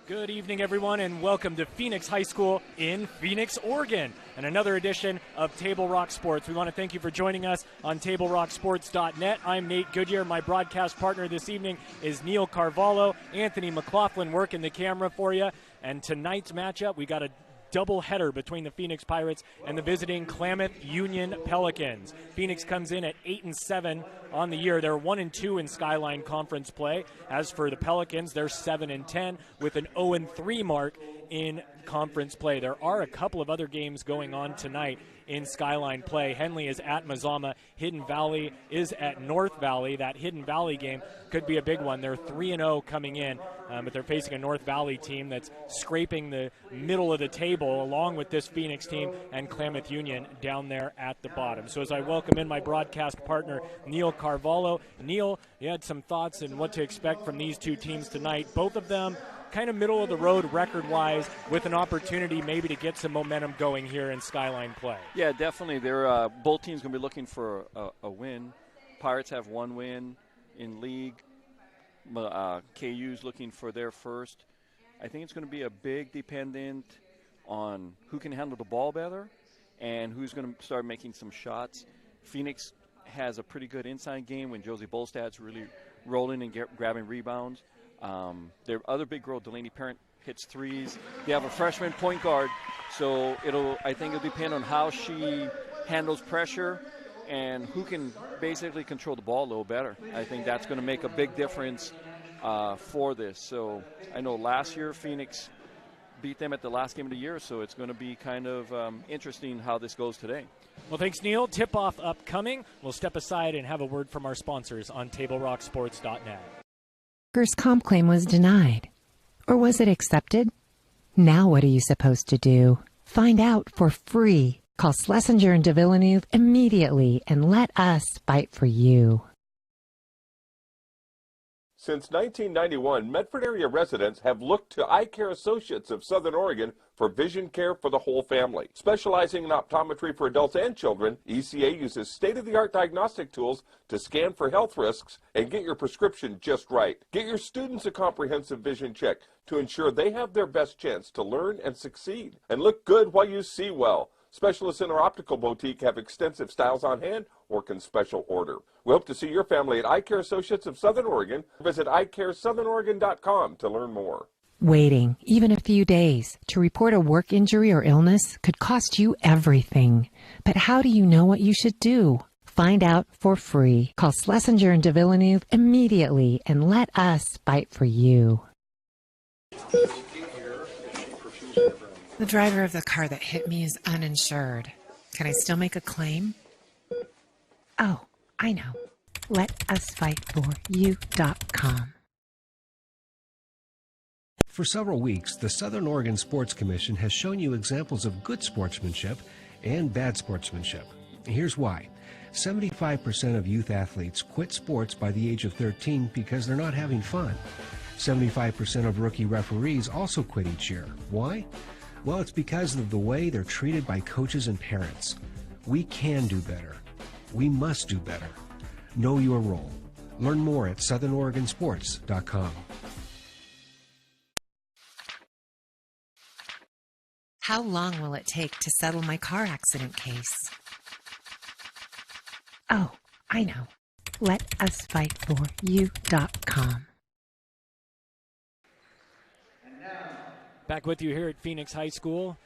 Good evening, everyone, and welcome to Phoenix High School in Phoenix, Oregon, and another edition of Table Rock Sports. We want to thank you for joining us on TableRockSports.net. I'm Nate Goodyear. My broadcast partner this evening is Neil Carvalho. Anthony McLaughlin working the camera for you. And tonight's matchup, we got a double header between the Phoenix Pirates and the visiting Klamath Union Pelicans. Phoenix comes in at 8-7 on the year. They're 1-2 in Skyline Conference play. As for the Pelicans, they're 7-10 with an 0-3 mark in conference play. There are a couple of other games going on tonight in Skyline play. Henley is at Mazama. Hidden Valley is at North Valley. That Hidden Valley game could be a big one. They're 3-0 coming in, but they're facing a North Valley team that's scraping the middle of the table along with this Phoenix team and Klamath Union down there at the bottom. So as I welcome in my broadcast partner, Neil Carvalho. Neil, you had some thoughts on what to expect from these two teams tonight. Both of them kind of middle of the road record-wise with an opportunity maybe to get some momentum going here in Skyline play. Yeah, definitely. They're both teams going to be looking for a win. Pirates have one win in league. KU's looking for their first. I think it's going to be a big dependent on who can handle the ball better and who's going to start making some shots. Phoenix has a pretty good inside game when Josie Bolstad's really rolling and grabbing rebounds. Their other big girl, Delaney Parent, hits threes. They have a freshman point guard, so I think it'll depend on how she handles pressure and who can basically control the ball a little better. I think that's going to make a big difference for this. So I know last year Phoenix beat them at the last game of the year, so it's going to be kind of interesting how this goes today. Well, thanks, Neil. Tip-off upcoming. We'll step aside and have a word from our sponsors on TableRockSports.net. Workers' comp claim was denied. Or was it accepted? Now what are you supposed to do? Find out for free. Call Schlesinger and de Villeneuve immediately and let us fight for you. Since 1991, Medford area residents have looked to Eye Care Associates of Southern Oregon for vision care for the whole family. Specializing in optometry for adults and children, ECA uses state-of-the-art diagnostic tools to scan for health risks and get your prescription just right. Get your students a comprehensive vision check to ensure they have their best chance to learn and succeed. And look good while you see well. Specialists in our optical boutique have extensive styles on hand or can special order. We hope to see your family at Eye Care Associates of Southern Oregon. Visit eyecaresouthern.com to learn more. Waiting, even a few days, to report a work injury or illness could cost you everything. But how do you know what you should do? Find out for free. Call Schlesinger and de Villeneuve immediately and let us fight for you. The driver of the car that hit me is uninsured. Can I still make a claim? Oh, I know. LetUsFightForYou.com. For several weeks, the Southern Oregon Sports Commission has shown you examples of good sportsmanship and bad sportsmanship. Here's why. 75% of youth athletes quit sports by the age of 13 because they're not having fun. 75% of rookie referees also quit each year. Why? Well, it's because of the way they're treated by coaches and parents. We can do better. We must do better. Know your role. Learn more at SouthernOregonSports.com. How long will it take to settle my car accident case? Oh, I know. LetUsFightForYou.com. Back with you here at Phoenix High School,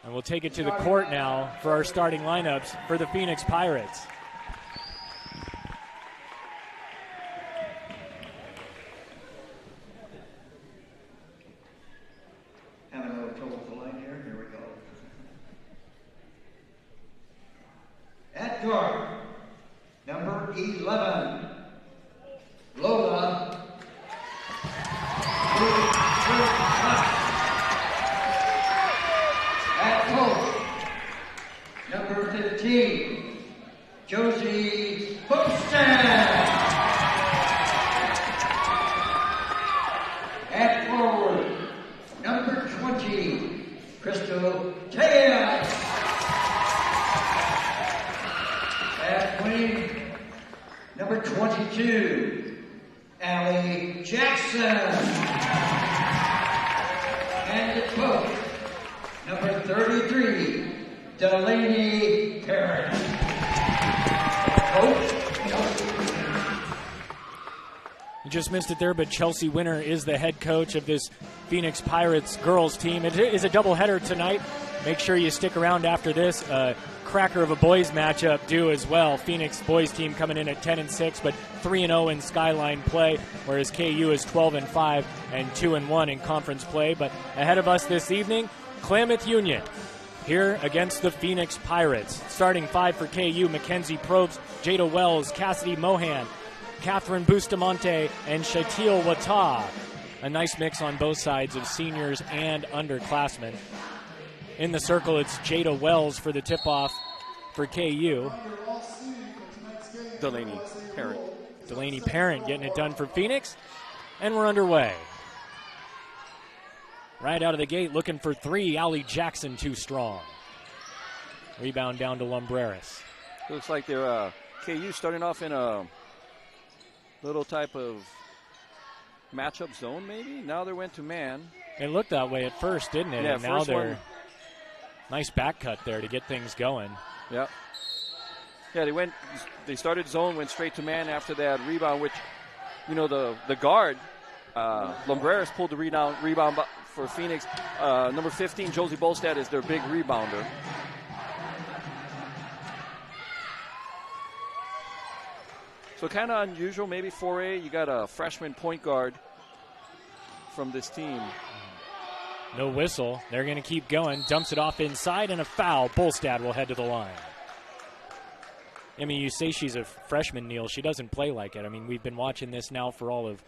and we'll take it to the court now for our starting lineups for the Phoenix Pirates. Having a little trouble with the line here. Here we go. At guard, number 11, Lola. At coach, number 15, Josie Bolstad. At forward, number 20, Crystal Tejas. At wing, number 22, Allie Jackson. And the coach, number 33, Delaney Parent. Coach, You just missed it there, but Chelsea Winter is the head coach of this Phoenix Pirates girls team. It is a doubleheader tonight. Make sure you stick around after this. Cracker of a boys matchup due as well. Phoenix boys team coming in at 10-6, but 3-0 in Skyline play, whereas KU is 12-5 and 2-1 in conference play. But ahead of us this evening, Klamath Union here against the Phoenix Pirates. Starting five for KU: Mackenzie Probst, Jada Wells, Cassidy Mohan, Catherine Bustamante, and Shatil Wata. A nice mix on both sides of seniors and underclassmen. In the circle, it's Jada Wells for the tip-off for KU. Delaney Parent. Delaney Parent getting it done for Phoenix, and we're underway. Right out of the gate, looking for three. Allie Jackson too strong. Rebound down to Lumbreras. Looks like they're KU starting off in a little type of matchup zone, maybe. Now they went to man. It looked that way at first, didn't it? Yeah, and now first they're one. Nice back cut there to get things going. Yep. Yeah, they started zone, went straight to man after that rebound, which, you know, the guard, Lumbreras pulled the rebound for Phoenix. Number 15, Josie Bolstad, is their big rebounder. So kind of unusual, maybe 4A. You got a freshman point guard from this team. No whistle. They're going to keep going. Dumps it off inside, and a foul. Bolstad will head to the line. I mean, you say she's a freshman, Neil. She doesn't play like it. I mean, we've been watching this now for all of,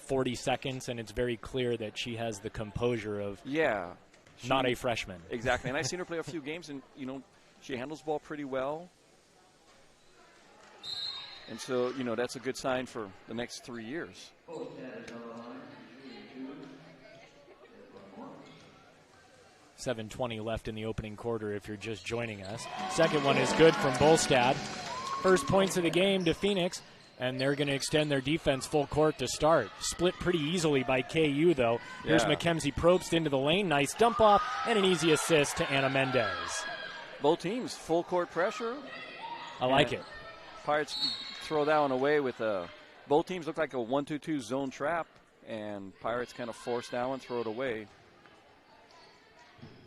40 seconds, and it's very clear that she has the composure of not a freshman. Exactly. And I've seen her play a few games, and, you know, she handles the ball pretty well. And so, you know, that's a good sign for the next 3 years. 7:20 left in the opening quarter if you're just joining us. Second one is good from Bolstad. First points of the game to Phoenix, and they're going to extend their defense full court to start. Split pretty easily by KU, though. Here's Mackenzie Probst into the lane. Nice dump off and an easy assist to Anna Mendez. Both teams, full court pressure. I like it. Pirates throw that one away with both teams look like a 1-2-2 zone trap, and Pirates kind of force that one, throw it away.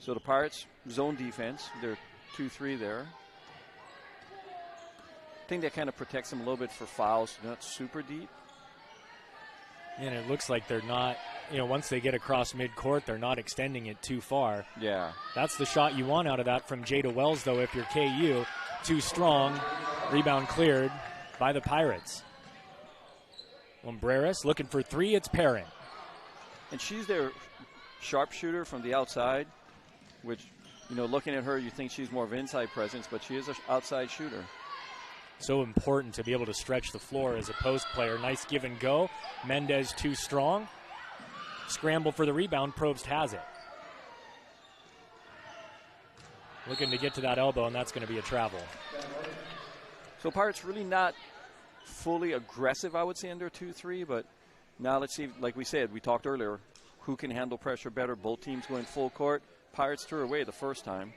So the Pirates zone defense, they're 2-3 there. I think that kind of protects them a little bit for fouls, not super deep. And it looks like they're not, once they get across midcourt, they're not extending it too far. Yeah. That's the shot you want out of that from Jada Wells, though, if you're KU. Too strong. Rebound cleared by the Pirates. Lumbreras looking for three. It's Parent. And she's their sharpshooter from the outside, which, looking at her, you think she's more of an inside presence, but she is an outside shooter. So important to be able to stretch the floor as a post player. Nice give and go. Mendez too strong. Scramble for the rebound. Probst has it. Looking to get to that elbow, and that's going to be a travel. So Pirates really not fully aggressive, I would say, under 2-3, but now let's see, like we said, we talked earlier, who can handle pressure better. Both teams going full court. Pirates threw away the first time.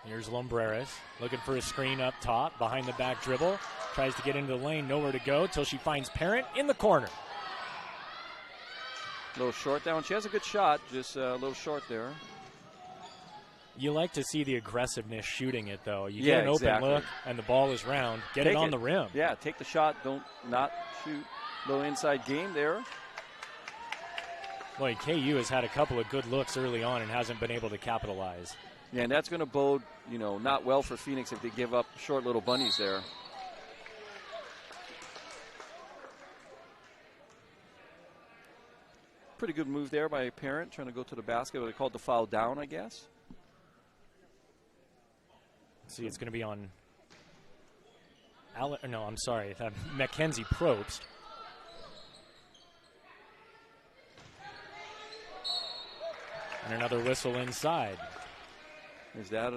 Here's Lumbreras looking for a screen up top, behind the back dribble. Tries to get into the lane, nowhere to go till she finds Parent in the corner. A little short down. She has a good shot, just a little short there. You like to see the aggressiveness shooting it, though. You get an open look, and the ball is round. Get it on the rim. Yeah, take the shot. Don't not shoot. Little inside game there. Boy, KU has had a couple of good looks early on and hasn't been able to capitalize. Yeah, and that's going to bode, not well for Phoenix if they give up short little bunnies there. Pretty good move there by Parent, trying to go to the basket, but they called the foul down, I guess. See, it's going to be on Mackenzie Probst. And another whistle inside. Is that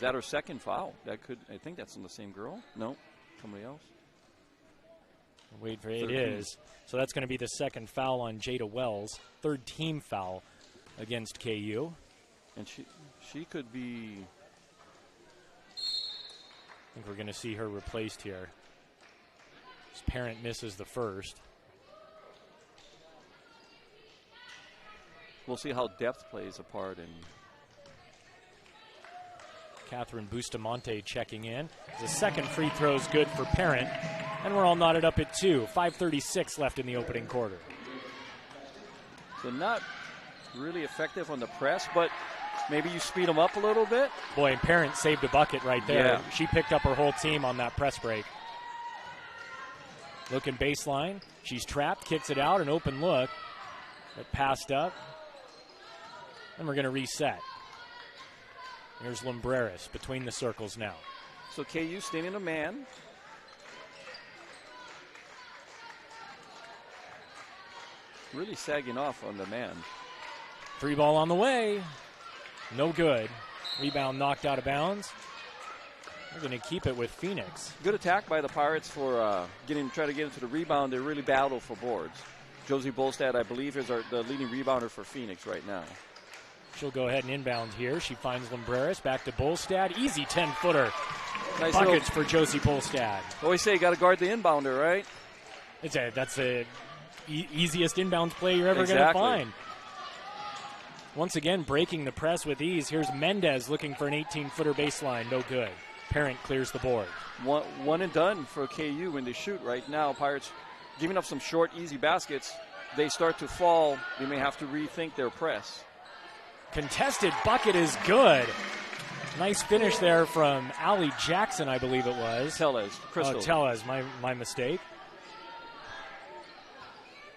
her second foul? I think that's on the same girl. No, somebody else. Wait for it is. So that's going to be the second foul on Jada Wells. Third team foul against KU. And she could be. I think we're going to see her replaced here. This Parent misses the first. We'll see how depth plays a part in. Catherine Bustamante checking in. The second free throw is good for Parent. And we're all knotted up at 2. 5:36 left in the opening quarter. So not really effective on the press, but maybe you speed them up a little bit. Boy, and Parent saved a bucket right there. Yeah. She picked up her whole team on that press break. Looking baseline. She's trapped, kicks it out, an open look. It passed up. And we're going to reset. Here's Lumbreras between the circles now. So KU staying in a man. Really sagging off on the man. Free ball on the way. No good. Rebound knocked out of bounds. We're going to keep it with Phoenix. Good attack by the Pirates for try to get into the rebound. They really battle for boards. Josie Bolstad, I believe, is the leading rebounder for Phoenix right now. She'll go ahead and inbound here. She finds Lumbreras. Back to Bolstad. Easy 10-footer. Nice Buckets for Josie Bolstad. Always say you got to guard the inbounder, right? That's the easiest inbounds play you're ever going to find. Once again, breaking the press with ease. Here's Mendez looking for an 18-footer baseline. No good. Parent clears the board. One and done for KU when they shoot right now. Pirates giving up some short, easy baskets. They start to fall. They may have to rethink their press. Contested bucket is good. Nice finish there from Allie Jackson, I believe it was. Crystal. Tellez, my mistake.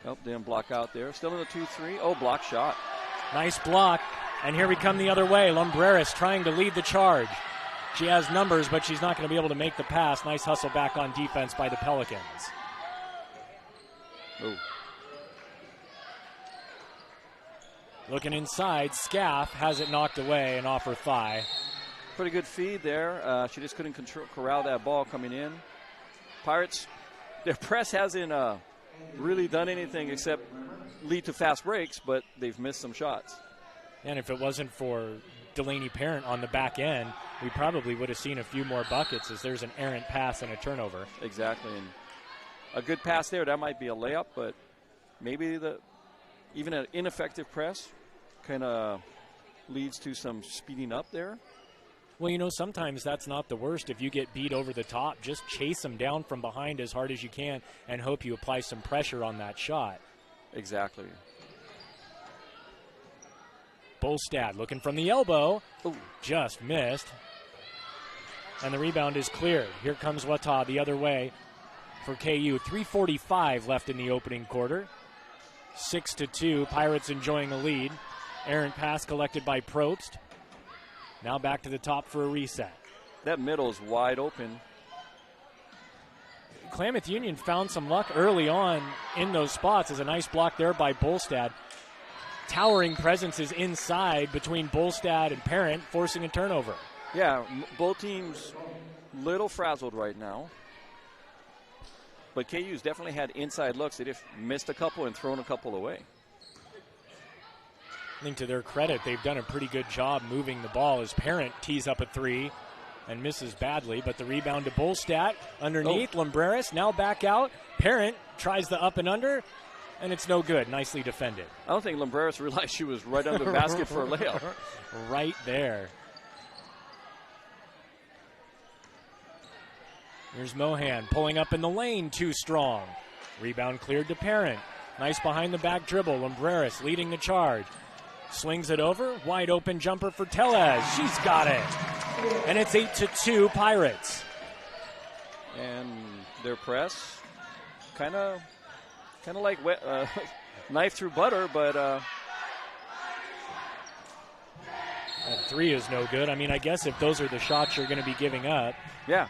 Nope, didn't block out there. Still in the 2-3. Oh, block shot. Nice block. And here we come the other way. Lumbreras trying to lead the charge. She has numbers, but she's not going to be able to make the pass. Nice hustle back on defense by the Pelicans. Ooh. Looking inside, Scaff has it knocked away and off her thigh. Pretty good feed there. She just couldn't corral that ball coming in. Pirates, their press hasn't really done anything except lead to fast breaks, but they've missed some shots. And if it wasn't for Delaney Parent on the back end, we probably would have seen a few more buckets as there's an errant pass and a turnover. Exactly. And a good pass there, that might be a layup, but maybe even an ineffective press kind of leads to some speeding up there. Well, sometimes that's not the worst. If you get beat over the top, just chase them down from behind as hard as you can and hope you apply some pressure on that shot. Exactly. Bolstad looking from the elbow. Ooh. Just missed. And the rebound is cleared. Here comes Wata the other way for KU. 3:45 left in the opening quarter. 6-2. Pirates enjoying a lead. Errant pass collected by Probst. Now back to the top for a reset. That middle is wide open. Klamath Union found some luck early on in those spots. There's a nice block there by Bolstad. Towering presence is inside between Bolstad and Parent, forcing a turnover. Yeah, both teams little frazzled right now. But KU's definitely had inside looks. They've missed a couple and thrown a couple away. I think to their credit, they've done a pretty good job moving the ball as Parent tees up a three and misses badly. But the rebound to Bolstad underneath. Lumbreras now back out. Parent tries the up and under, and it's no good. Nicely defended. I don't think Lumbreras realized she was right under the basket for a layup. Right there. Here's Mohan pulling up in the lane, too strong. Rebound cleared to Parent. Nice behind the back dribble. Lumbreras leading the charge. Swings it over. Wide open jumper for Tellez. She's got it. And it's 8-2 Pirates. And their press kind of like knife through butter, but that three is no good. I mean, I guess if those are the shots you're going to be giving up. Yeah.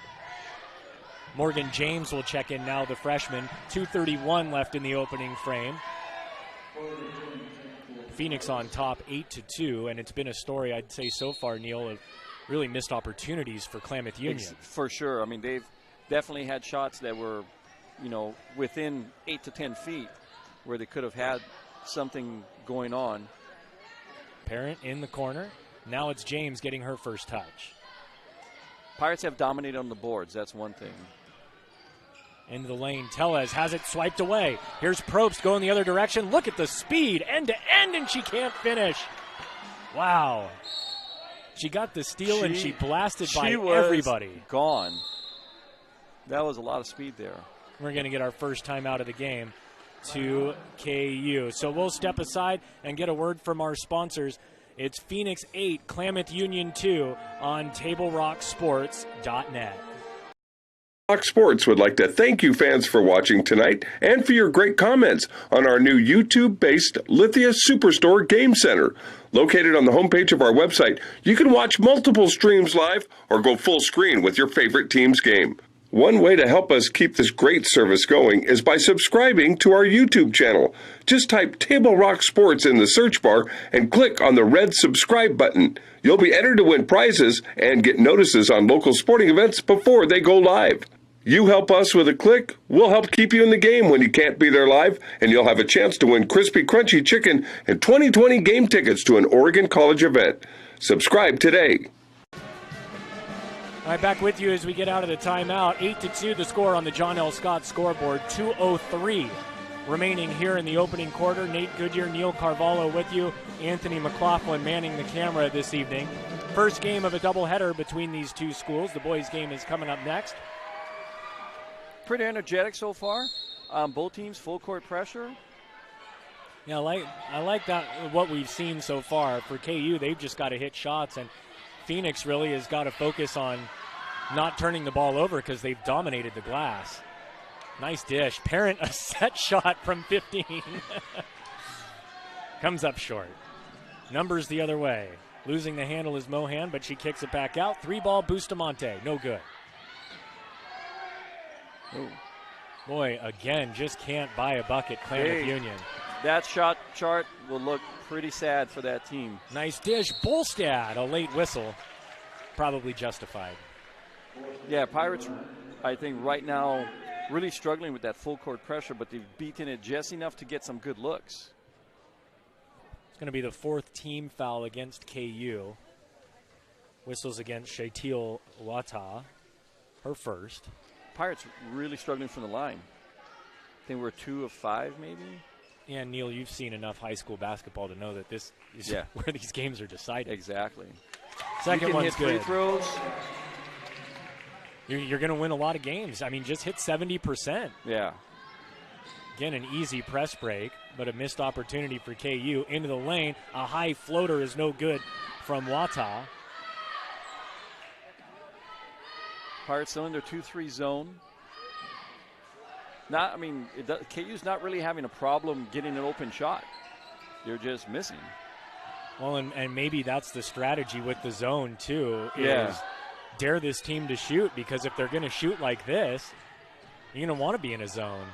Morgan James will check in now, the freshman. 2:31 left in the opening frame. Phoenix on top 8-2, and it's been a story, I'd say so far, Neil, of really missed opportunities for Klamath Union. For sure. I mean, they've definitely had shots that were within 8 to 10 feet where they could have had something going on. Parent in the corner. Now it's James getting her first touch. Pirates have dominated on the boards. That's one thing. Into the lane. Tellez has it swiped away. Here's Probst going the other direction. Look at the speed. End to end, and she can't finish. Wow. She got the steal, and she blasted by everybody. Gone. That was a lot of speed there. We're going to get our first time out of the game to KU. So we'll step aside and get a word from our sponsors. It's Phoenix 8, Klamath Union 2 on TableRockSports.net. Rock Sports would like to thank you fans for watching tonight and for your great comments on our new YouTube-based Lithia Superstore Game Center. Located on the homepage of our website, you can watch multiple streams live or go full screen with your favorite team's game. One way to help us keep this great service going is by subscribing to our YouTube channel. Just type Table Rock Sports in the search bar and click on the red subscribe button. You'll be entered to win prizes and get notices on local sporting events before they go live. You help us with a click, we'll help keep you in the game when you can't be there live, and you'll have a chance to win crispy, crunchy chicken and 2020 game tickets to an Oregon College event. Subscribe today. All right, back with you as we get out of the timeout. 8-2 the score on the John L. Scott scoreboard. 2:03 remaining here in the opening quarter. Nate Goodyear, Neil Carvalho with you. Anthony McLaughlin manning the camera this evening. First game of a doubleheader between these two schools. The boys' game is coming up next. Pretty energetic so far. Both teams full court pressure. Yeah, I like that what we've seen so far. For KU, they've just got to hit shots, and Phoenix really has got to focus on not turning the ball over because they've dominated the glass. Nice dish. Parent, a set shot from 15. Comes up short. Numbers the other way. Losing the handle is Mohan, but she kicks it back out. 3-ball Bustamante. No good. Ooh. Boy, again, just can't buy a bucket, Klamath Union. That shot chart will look pretty sad for that team. Nice dish. Bolstad, a late whistle. Probably justified. Yeah, Pirates, I think right now, really struggling with that full court pressure, but they've beaten it just enough to get some good looks. It's going to be the fourth team foul against KU. Whistles against Shaitil Wata, her first. Pirates really struggling from the line. I think we're 2 of 5 maybe. Yeah, Neil, you've seen enough high school basketball to know that this is where these games are decided. Exactly. Second one's hit free good. Throws. You're going to win a lot of games. I mean, just hit 70%. Yeah. Again, an easy press break, but a missed opportunity for KU. Into the lane, a high floater is no good from Wata. Pirates still in their 2-3 zone. KU's not really having a problem getting an open shot. They're just missing. Well, and maybe that's the strategy with the zone, too, is dare this team to shoot, because if they're going to shoot like this, you're going to want to be in a zone.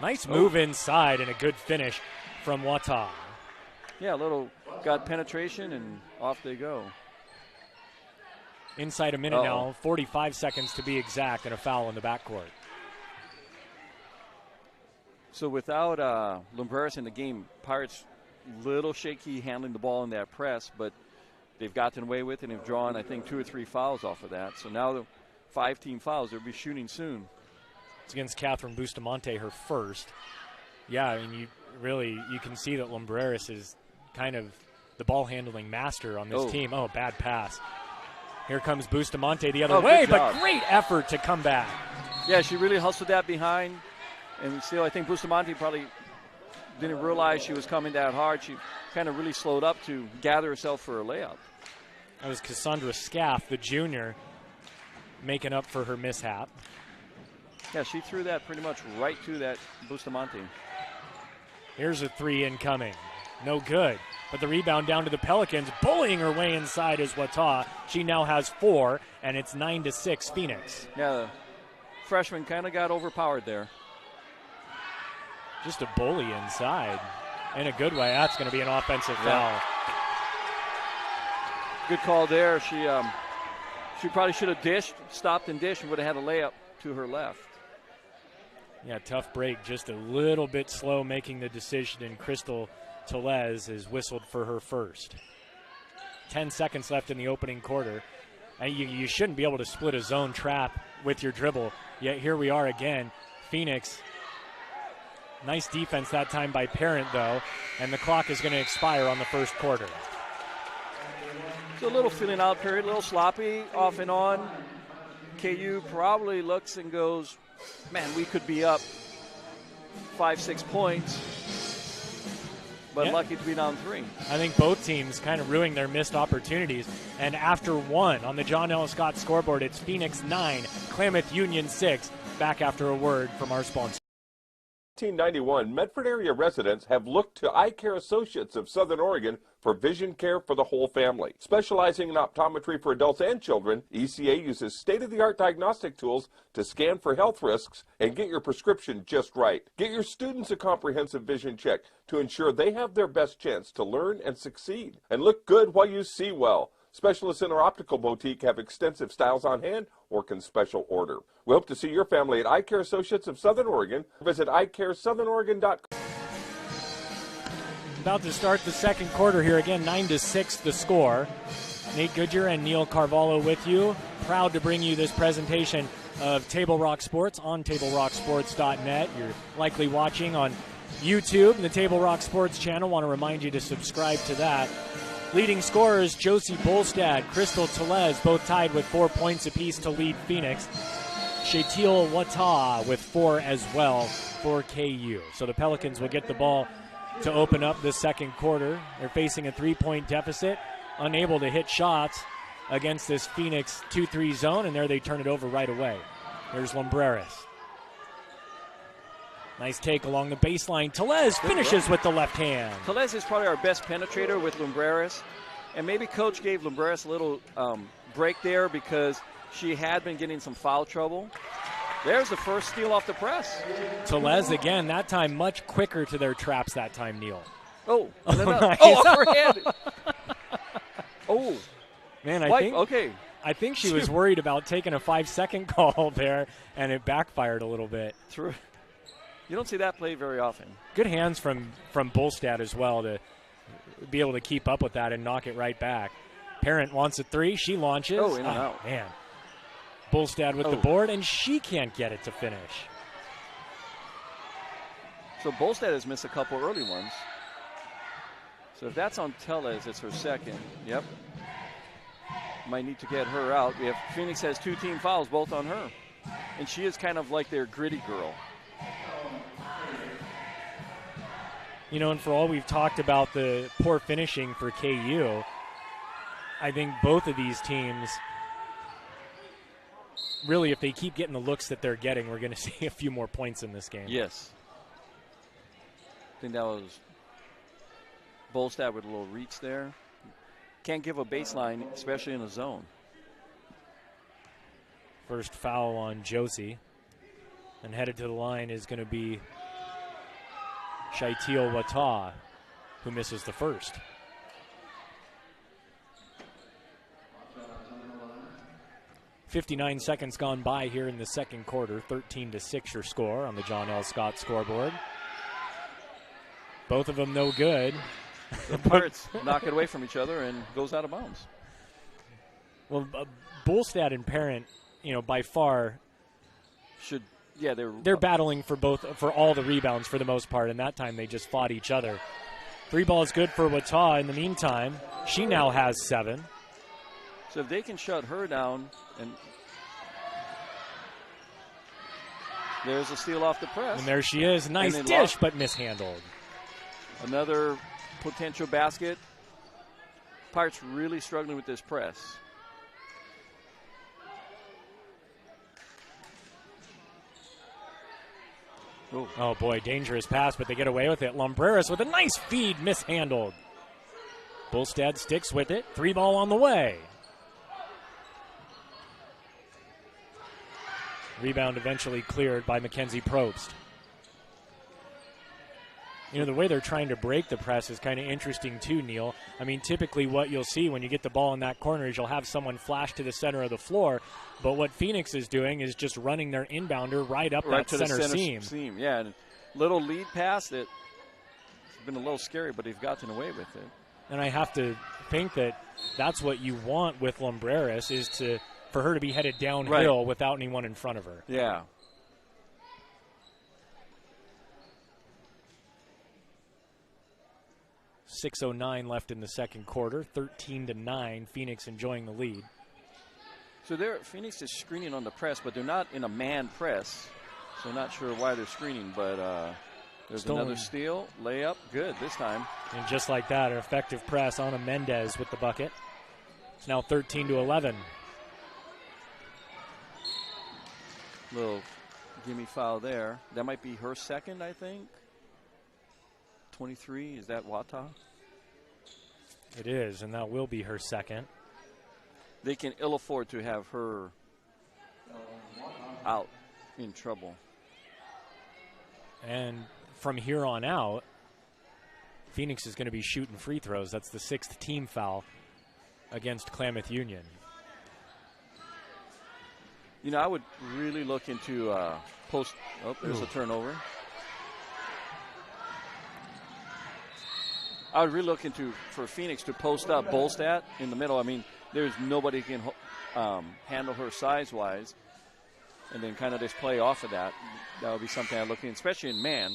Nice move inside and a good finish from Wata. Yeah, a little got penetration, and off they go. Inside a minute now, 45 seconds to be exact, and a foul in the backcourt. So without Lumbreras in the game, Pirates little shaky handling the ball in that press, but they've gotten away with it and have drawn, I think, 2 or 3 fouls off of that. So now the 5-team fouls, they'll be shooting soon. It's against Catherine Bustamante, her first. Yeah, I mean, you can see that Lumbreras is kind of the ball handling master on this team. Oh, bad pass. Here comes Bustamante the other way, but great effort to come back. Yeah, she really hustled that behind. And still, I think Bustamante probably didn't realize she was coming that hard. She kind of really slowed up to gather herself for a layup. That was Cassandra Scaff, the junior, making up for her mishap. Yeah, she threw that pretty much right to that Bustamante. Here's a 3 incoming. No good. But the rebound down to the Pelicans. Bullying her way inside is Wata. She now has 4, and it's 9-6 Phoenix. Yeah, the freshman kind of got overpowered there. Just a bully inside. In a good way. That's going to be an offensive foul. Good call there. She probably should have stopped and dished, and would have had a layup to her left. Yeah, tough break, just a little bit slow making the decision, and Crystal Tellez is whistled for her first. 10 seconds left in the opening quarter. And you shouldn't be able to split a zone trap with your dribble, yet here we are again. Phoenix, nice defense that time by Parent, though, and the clock is going to expire on the first quarter. It's a little filling out period, a little sloppy off and on. KU probably looks and goes, man, we could be up 5-6 points, but lucky to be down 3. I think both teams kind of ruining their missed opportunities. And after 1 on the John L. Scott scoreboard, it's Phoenix 9, Klamath Union 6. Back after a word from our sponsor. 1991, Medford area residents have looked to Eye Care Associates of Southern Oregon for vision care for the whole family. Specializing in optometry for adults and children, ECA uses state-of-the-art diagnostic tools to scan for health risks and get your prescription just right. Get your students a comprehensive vision check to ensure they have their best chance to learn and succeed. And look good while you see well. Specialists in our optical boutique have extensive styles on hand or can special order. We hope to see your family at Eye Care Associates of Southern Oregon. Visit eyecaresouthern.oregon.com. About to start the second quarter here again, 9-6 the score. Nate Goodyear and Neil Carvalho with you. Proud to bring you this presentation of Table Rock Sports on TableRockSports.net. You're likely watching on YouTube, the Table Rock Sports channel. Want to remind you to subscribe to that. Leading scorers, Josie Bolstad, Crystal Tellez, both tied with 4 points apiece to lead Phoenix. Shatil Wata with 4 as well for KU. So the Pelicans will get the ball to open up the second quarter. They're facing a 3-point deficit, unable to hit shots against this Phoenix 2-3 zone, and there they turn it over right away. Here's Lumbreras. Nice take along the baseline. Tellez finishes with the left hand. Tellez is probably our best penetrator with Lumbreras. And maybe Coach gave Lumbreras a little break there because she had been getting some foul trouble. There's the first steal off the press. Tellez again, that time much quicker to their traps that time, Neil. Oh, nice. off her head. Oh. Man, I think she was worried about taking a 5-second call there, and it backfired a little bit. True. You don't see that play very often. Good hands from Bolstad as well to be able to keep up with that and knock it right back. Parent wants a 3. She launches. Oh, in and out. Man. Bolstad with the board, and she can't get it to finish. So Bolstad has missed a couple early ones. So if that's on Tellez, it's her second. Yep. Might need to get her out. Phoenix has 2 team fouls, both on her. And she is kind of like their gritty girl. You know, and for all we've talked about the poor finishing for KU, I think both of these teams, really, if they keep getting the looks that they're getting, we're going to see a few more points in this game. Yes. I think that was Bolstad with a little reach there. Can't give a baseline, especially in a zone. First foul on Josie. And headed to the line is going to be Shatil Wata, who misses the first. .59 seconds gone by here in the second quarter. 13-6 your score on the John L. Scott scoreboard. Both of them no good. The Pirates knock it away from each other and goes out of bounds. Well, Bolstad and Parent, by far should. Yeah, they're battling for all the rebounds for the most part, and that time they just fought each other. 3 balls good for Wata. In the meantime, she now has 7. So if they can shut her down, and there's a steal off the press. And there she is. Nice dish, but mishandled. Another potential basket. Pirates really struggling with this press. Ooh. Oh, boy, dangerous pass, but they get away with it. Lumbreras with a nice feed, mishandled. Bolstad sticks with it. 3 ball on the way. Rebound eventually cleared by Mackenzie Probst. You know, the way they're trying to break the press is kind of interesting too, Neil. I mean, typically what you'll see when you get the ball in that corner is you'll have someone flash to the center of the floor. But what Phoenix is doing is just running their inbounder right up that to center the seam. Yeah, and little lead pass that it's been a little scary, but they've gotten away with it. And I have to think that that's what you want with Lumbreras is for her to be headed downhill without anyone in front of her. Yeah. .609 left in the second quarter, 13-9. Phoenix enjoying the lead. So Phoenix is screening on the press, but they're not in a man press. So not sure why they're screening, but there's another steal, layup, good this time. And just like that, an effective press. Ana Mendez with the bucket. It's now 13-11. Little gimme foul there. That might be her second, I think. 23, is that Wata? It is, and that will be her second. They can ill afford to have her out in trouble. And from here on out, Phoenix is going to be shooting free throws. That's the 6th team foul against Klamath Union. You know, I would really look into post. Oh, there's a turnover. I would really look into for Phoenix to post up Bolstad in the middle. I mean, there's nobody who can handle her size-wise, and then kind of just play off of that. That would be something I'd look in, especially in man.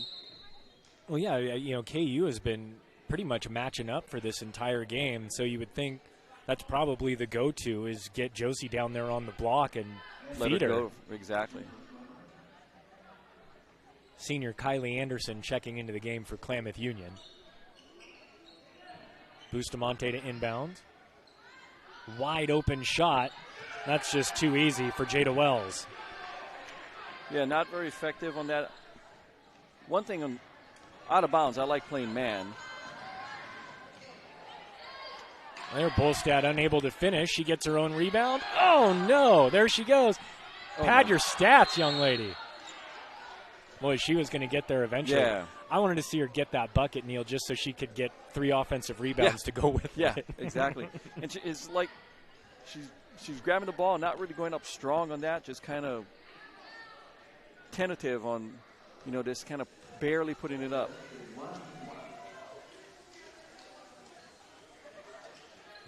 Well, yeah, you know, KU has been pretty much matching up for this entire game, so you would think that's probably the go-to is get Josie down there on the block and feed her. Go. Exactly. Senior Kylie Anderson checking into the game for Klamath Union. Bustamante to inbound. Wide open shot. That's just too easy for Jada Wells. Yeah, not very effective on that. One thing out of bounds, I like playing man. There, Bolstad unable to finish. She gets her own rebound. Oh, no. There she goes. Pad your stats, young lady. Boy, she was going to get there eventually. Yeah. I wanted to see her get that bucket, Neil, just so she could get 3 offensive rebounds to go with it. Yeah, exactly. And it's like she's grabbing the ball, not really going up strong on that, just kind of tentative on, you know, just kind of barely putting it up.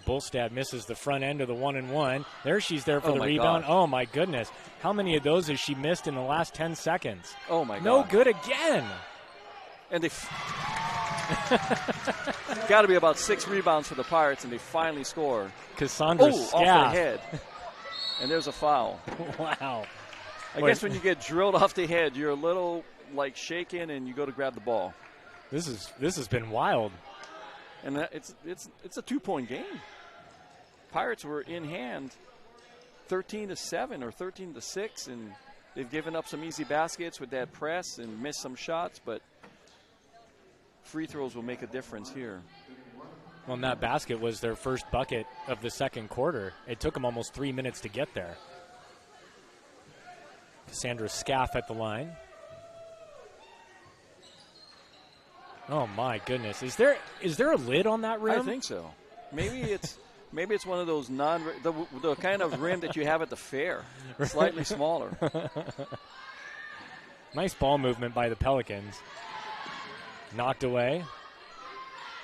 Bolstad misses the front end of the 1-and-1. There she's there for the rebound. Gosh. Oh, my goodness. How many of those has she missed in the last 10 seconds? Oh, my God. No good again. And they got to be about 6 rebounds for the Pirates, and they finally score. Cassandra off the head. And there's a foul. Wow. I guess when you get drilled off the head, you're a little, like, shaken, and you go to grab the ball. This has been wild. And it's a 2-point game. Pirates were in hand 13-7 or 13-6, and they've given up some easy baskets with that press and missed some shots, but free throws will make a difference here. Well, and that basket was their first bucket of the second quarter. It took them almost 3 minutes to get there. Cassandra Scaff at the line. Oh my goodness! Is there a lid on that rim? I think so. Maybe it's one of those the kind of rim that you have at the fair, slightly smaller. Nice ball movement by the Pelicans. Knocked away.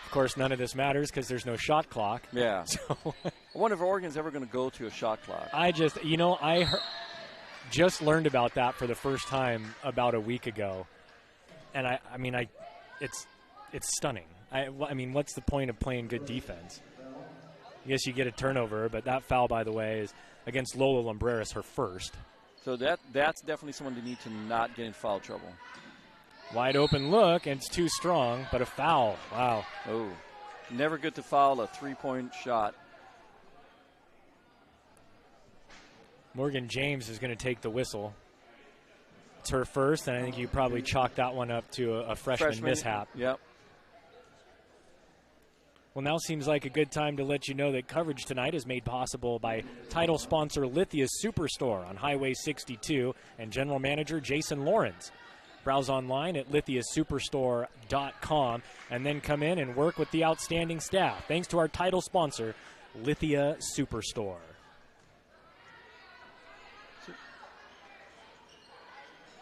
Of course, none of this matters because there's no shot clock. Yeah. So I wonder if Oregon's ever going to go to a shot clock. I just learned about that for the first time about a week ago, and it's stunning. I mean, what's the point of playing good defense? I guess you get a turnover, but that foul, by the way, is against Lola Lumbreras, her first. So that's definitely someone to need to not get in foul trouble. Wide open look, and it's too strong, but a foul. Wow. Oh, never good to foul a 3-point shot. Morgan James is going to take the whistle. It's her first, and I think you probably chalk that one up to a freshman mishap. Yep. Well, now seems like a good time to let you know that coverage tonight is made possible by title sponsor Lithia's Superstore on Highway 62 and general manager Jason Lawrence. Browse online at lithiasuperstore.com and then come in and work with the outstanding staff. Thanks to our title sponsor, Lithia Superstore.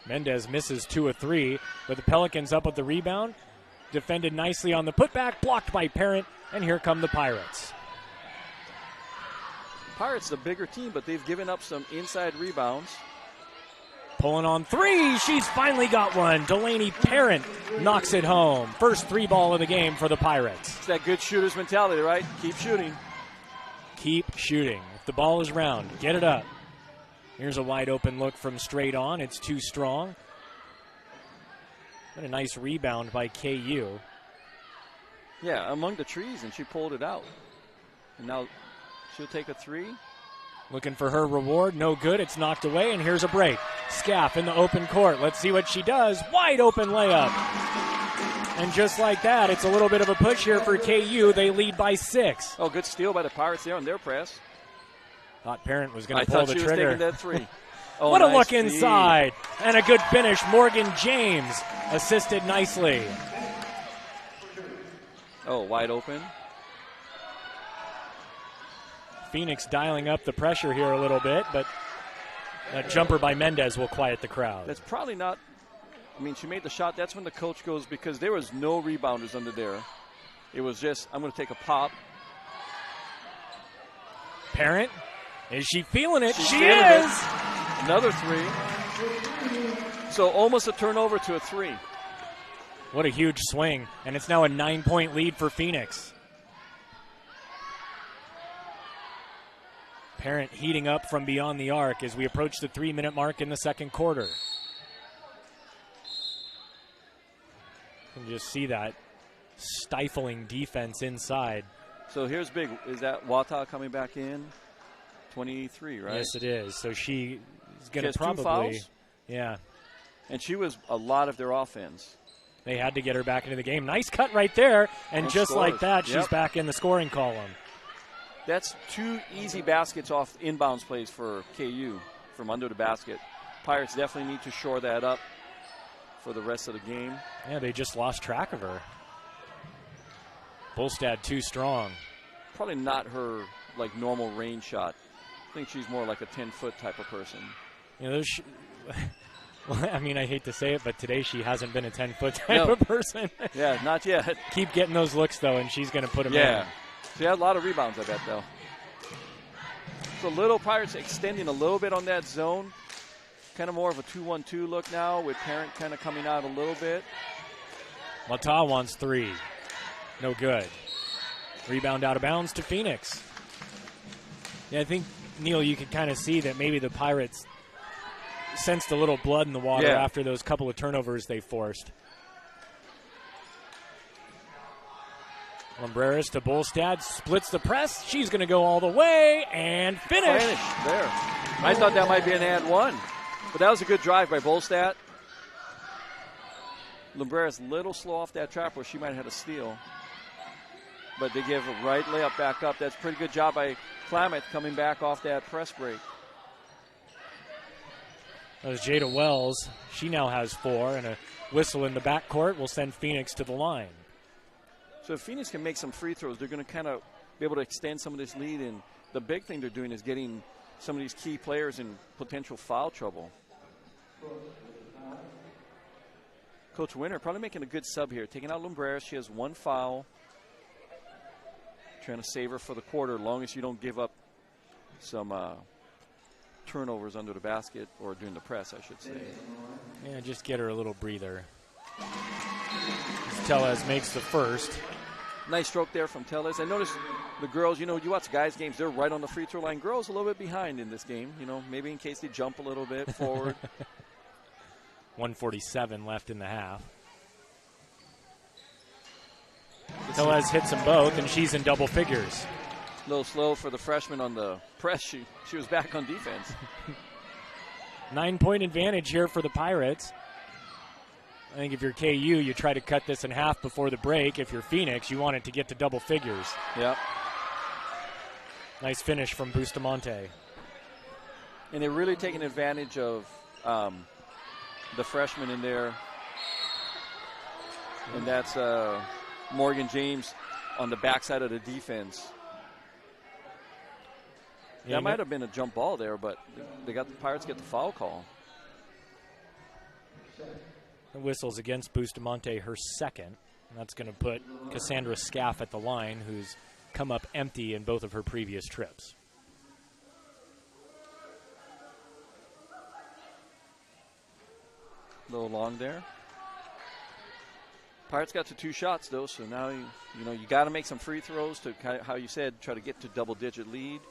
Mendez misses 2 of 3, but the Pelicans up with the rebound. Defended nicely on the putback, blocked by Parent, and here come the Pirates. Pirates the bigger team, but they've given up some inside rebounds. Pulling on 3, she's finally got one. Delaney Parent knocks it home. First 3 ball of the game for the Pirates. It's that good shooter's mentality, right? Keep shooting. Keep shooting. If the ball is round, get it up. Here's a wide open look from straight on. It's too strong. And a nice rebound by KU. Yeah, among the trees, and she pulled it out. And now she'll take a 3. Looking for her reward. No good. It's knocked away, and here's a break. Scaff in the open court. Let's see what she does. Wide open layup. And just like that, it's a little bit of a push here for KU. They lead by 6. Oh, good steal by the Pirates there on their press. Thought Parent was going to pull the trigger. I thought she was taking that 3. Oh, what nice a look feed. inside. And a good finish. Morgan James assisted nicely. Oh, wide open. Phoenix dialing up the pressure here a little bit, but that jumper by Mendez will quiet the crowd. That's probably not, I mean, she made the shot. That's when the coach goes, because there was no rebounders under there. It was just, I'm going to take a pop. Parent, is she feeling it? She's she feeling is. It. Another 3. So almost a turnover to a 3. What a huge swing, and it's now a 9-point lead for Phoenix. Parent heating up from beyond the arc as we approach the 3-minute mark in the second quarter. You can just see that stifling defense inside. So here's big. Is that Wata coming back in? 23, right? Yes, it is. So she is going to 2 probably. fouls? Yeah. And she was a lot of their offense. They had to get her back into the game. Nice cut right there. And just scores. like that, she's Yep. back in the scoring column. That's 2 easy baskets off inbounds plays for KU from under the basket. Pirates definitely need to shore that up for the rest of the game. Yeah, they just lost track of her. Bolstad too strong. Probably not her like normal range shot. I think she's more like a 10-foot type of person. You know, well, I mean, I hate to say it, but today she hasn't been a 10-foot type of person. Yeah, not yet. Keep getting those looks, though, and she's going to put them in. She had a lot of rebounds, I bet, though. So little Pirates extending a little bit on that zone. Kind of more of a 2-1-2 look now with Parent kind of coming out a little bit. Mata wants 3. No good. Rebound out of bounds to Phoenix. Yeah, I think, Neil, you could kind of see that maybe the Pirates sensed a little blood in the water after those couple of turnovers they forced. Lumbreras to Bolstad, splits the press. She's going to go all the way and finish. There. I thought that might be an and 1, but that was a good drive by Bolstad. Lumbreras a little slow off that trap where she might have had a steal. But they give a right layup back up. That's a pretty good job by Klamath coming back off that press break. That was Jada Wells. She now has 4, and a whistle in the backcourt will send Phoenix to the line. So if Phoenix can make some free throws, they're going to kind of be able to extend some of this lead. And the big thing they're doing is getting some of these key players in potential foul trouble. Coach Winter probably making a good sub here. Taking out Lumbreras. She has 1 foul. Trying to save her for the quarter, as long as you don't give up some turnovers under the basket, or during the press, I should say. Yeah, just get her a little breather. Tellez makes the first. Nice stroke there from Tellez. I noticed the girls, you know, you watch guys' games, they're right on the free throw line. Girls a little bit behind in this game, you know, maybe in case they jump a little bit forward. 1:47 left in the half. Tellez hits them both, and she's in double figures. A little slow for the freshman on the press. She was back on defense. 9-point advantage here for the Pirates. I think if you're KU, you try to cut this in half before the break. If you're Phoenix, you want it to get to double figures. Yep. Nice finish from Bustamante. And they're really taking advantage of the freshman in there. And that's Morgan James on the backside of the defense. Yeah, that might have been a jump ball there, but the Pirates get the foul call. The whistle's against Bustamante, her second. And that's going to put Cassandra Scaff at the line, who's come up empty in both of her previous trips. A little long there. Pirates got to 2 shots, though, so now you got to make some free throws to, how you said, try to get to double-digit lead.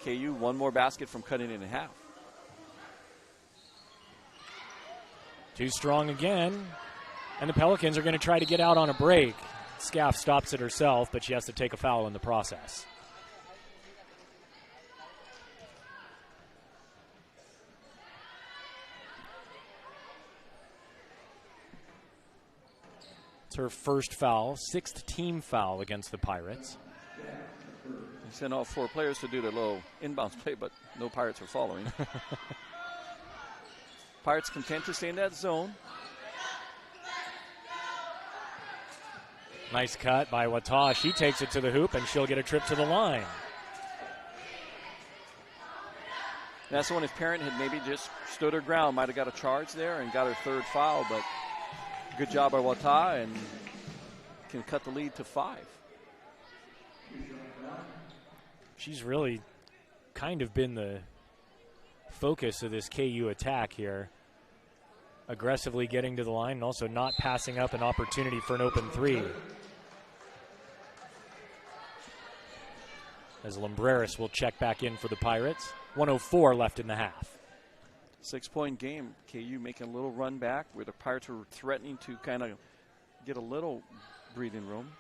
KU, 1 more basket from cutting it in half. Too strong again. And the Pelicans are going to try to get out on a break. Scaff stops it herself, but she has to take a foul in the process. It's her first foul, 6th team foul against the Pirates. They sent all 4 players to do the little inbounds play, but no Pirates are following. Pirates content to stay in that zone. Nice cut by Wata. She takes it to the hoop, and she'll get a trip to the line. That's the one, if Parent had maybe just stood her ground, might have got a charge there and got her 3rd foul, but good job by Wata, and can cut the lead to 5. She's really kind of been the focus of this KU attack here. Aggressively getting to the line and also not passing up an opportunity for an open 3. As Lumbreras will check back in for the Pirates. 1:04 left in the half. 6-point game. KU making a little run back where the Pirates were threatening to kind of get a little breathing room.